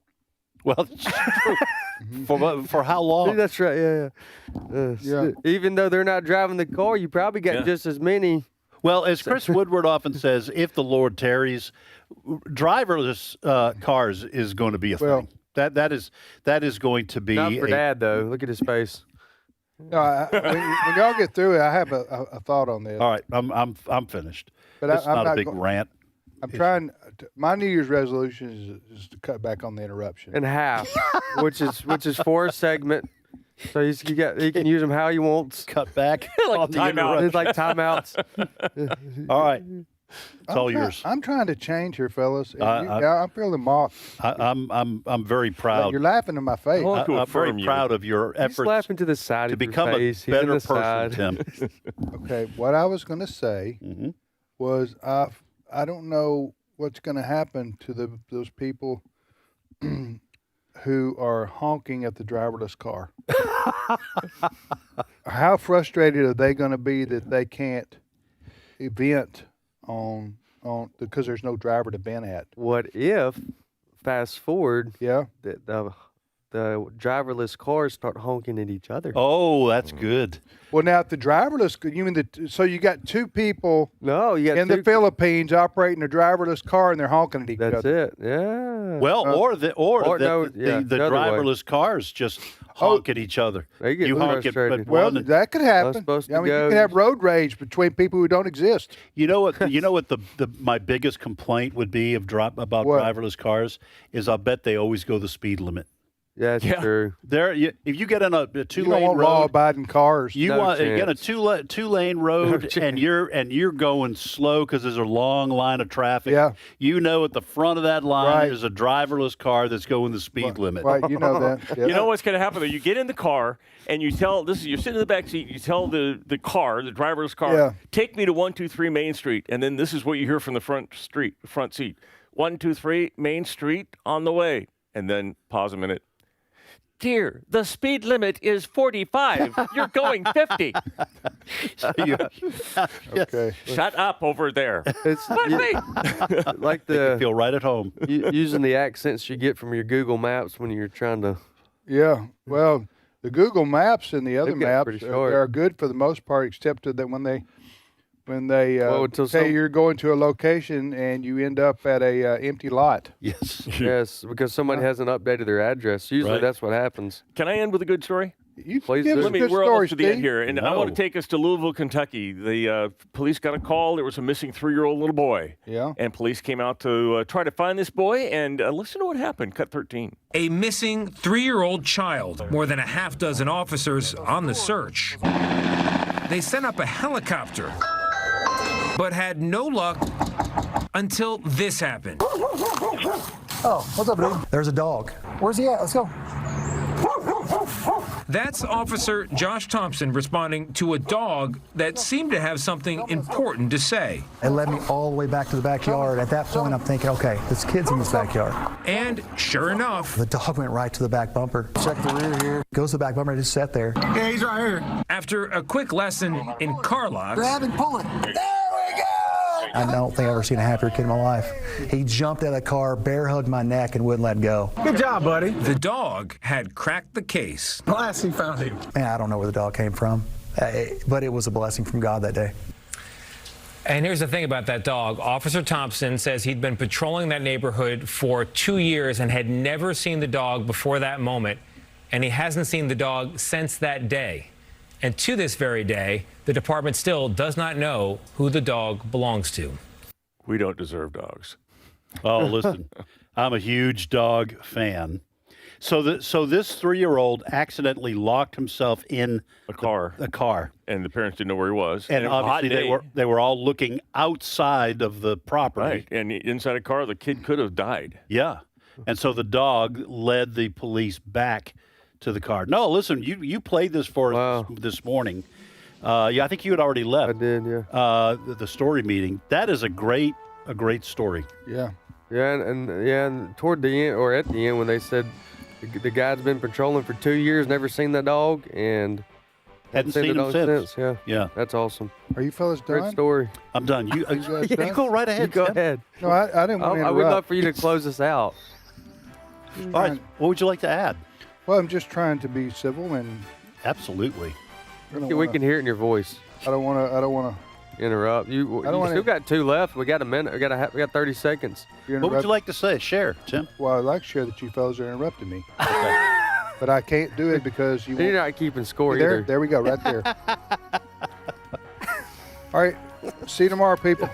Well, that's true. For how long? That's right, yeah. Even though they're not driving the car, you probably got just as many. Well, as Chris Woodward often says, if the Lord tarries, driverless cars is going to be a thing. That is going to be not for Dad though. Look at his face. No, when y'all get through it, I have a thought on this. All right, I'm finished. But it's not a big rant. I'm trying. My New Year's resolution is to cut back on the interruption in half, which is for a segment. So he can use them how he wants. Cut back like on the interruption. It's like timeouts. All right. It's all yours. I'm trying to change here, fellas. I'm feeling mocked. I'm very proud. You're laughing in my face. I'm very proud of your efforts. He's laughing to the side to become a better person, Tim. Okay, what I was going to say was I don't know what's going to happen to those people who are honking at the driverless car. How frustrated are they going to be that they can't event on because there's no driver to vent at? What if, fast forward, the driverless cars start honking at each other? Oh, that's good. Well, now if the driverless, you mean so you got two people in the Philippines operating a driverless car and they're honking at each other. That's it. Yeah. Well, the driverless cars just honk at each other. You honk at that could happen. You can have road rage between people who don't exist. You know what? My biggest complaint would be about driverless cars is I bet they always go the speed limit. Yeah, that's true. If you get in a two-lane road, law-abiding cars. You get a two-lane road, and you're going slow because there's a long line of traffic. Yeah. You know, at the front of that line there's a driverless car that's going the speed limit. Right, you know that. Yeah. You know what's going to happen though? You get in the car and you're sitting in the back seat. You tell the driverless car, take me to 123 Main Street, and then this is what you hear from the front seat: 123 Main Street on the way, and then pause a minute. Dear, the speed limit is 45. You're going 50. Okay. Shut up over there. It's like feel right at home. Using the accents you get from your Google Maps when you're trying to. Yeah. Well, the Google Maps and the other They've got maps pretty short. are good for the most part, except that when they until say you're going to a location and you end up at a empty lot. Yes. Yes, because somebody hasn't updated their address. Usually Right. that's what happens. Can I end with a good story? You Please give do. us a good We're story, almost to the end Steve. here, and I want to take us to Louisville, Kentucky. The police got a call. There was a missing 3-year-old little boy. Yeah. And police came out to try to find this boy, and listen to what happened. Cut 13. A missing 3-year-old child. More than a half dozen officers on the search. They sent up a helicopter, but had no luck until this happened. Oh, what's up, dude? There's a dog. Where's he at? Let's go. That's Officer Josh Thompson responding to a dog that seemed to have something important to say. It led me all the way back to the backyard. At that point, I'm thinking, okay, this kid's in this backyard. And sure enough, The dog went right to the back bumper. Check the rear here. Goes to the back bumper, just sat there. yeah, he's right here. After a quick lesson in car locks, Grab and pull it. I don't think I've ever seen a happier kid in my life. He jumped out of the car, bear hugged my neck, and wouldn't let go. good job, buddy. The dog had cracked the case. Bless, he found him. Man, I don't know where the dog came from, but it was a blessing from God that day. And here's the thing about that dog. Officer Thompson says he'd been patrolling that neighborhood for 2 years and had never seen the dog before that moment. And he hasn't seen the dog since that day. And to this very day, the department still does not know who the dog belongs to. We don't deserve dogs. Oh, listen, I'm a huge dog fan. So this 3-year-old accidentally locked himself in a car. And the parents didn't know where he was. And it was a hot obviously day. they were all looking outside of the property. Right. And inside a car, the kid could have died. Yeah. And so the dog led the police back to the car. No, listen, you played this for us this morning. Yeah, I think you had already left. I did, yeah. The story meeting. That is a great story. Yeah. Yeah, and toward the end, or at the end, when they said the guy's been patrolling for 2 years, never seen that dog, and Hadn't seen the him dog since. Yeah. Yeah. That's awesome. Are you fellas done? Great story. I'm done. You guys yeah, done? go right ahead. You go Tim. ahead. No, I didn't want to I interrupt. would love for you to close us out. All right. What would you like to add? Well, I'm just trying to be civil and Absolutely. We can hear it in your voice. I don't want to interrupt. You I don't wanna- still got 2 left. We got a minute. We got 30 seconds. What would you like to say? Share, Tim. Well, I'd like to share that you fellas are interrupting me. But I can't do it because you You're not keeping score there, either. There we go, right there. All right. See you tomorrow, people.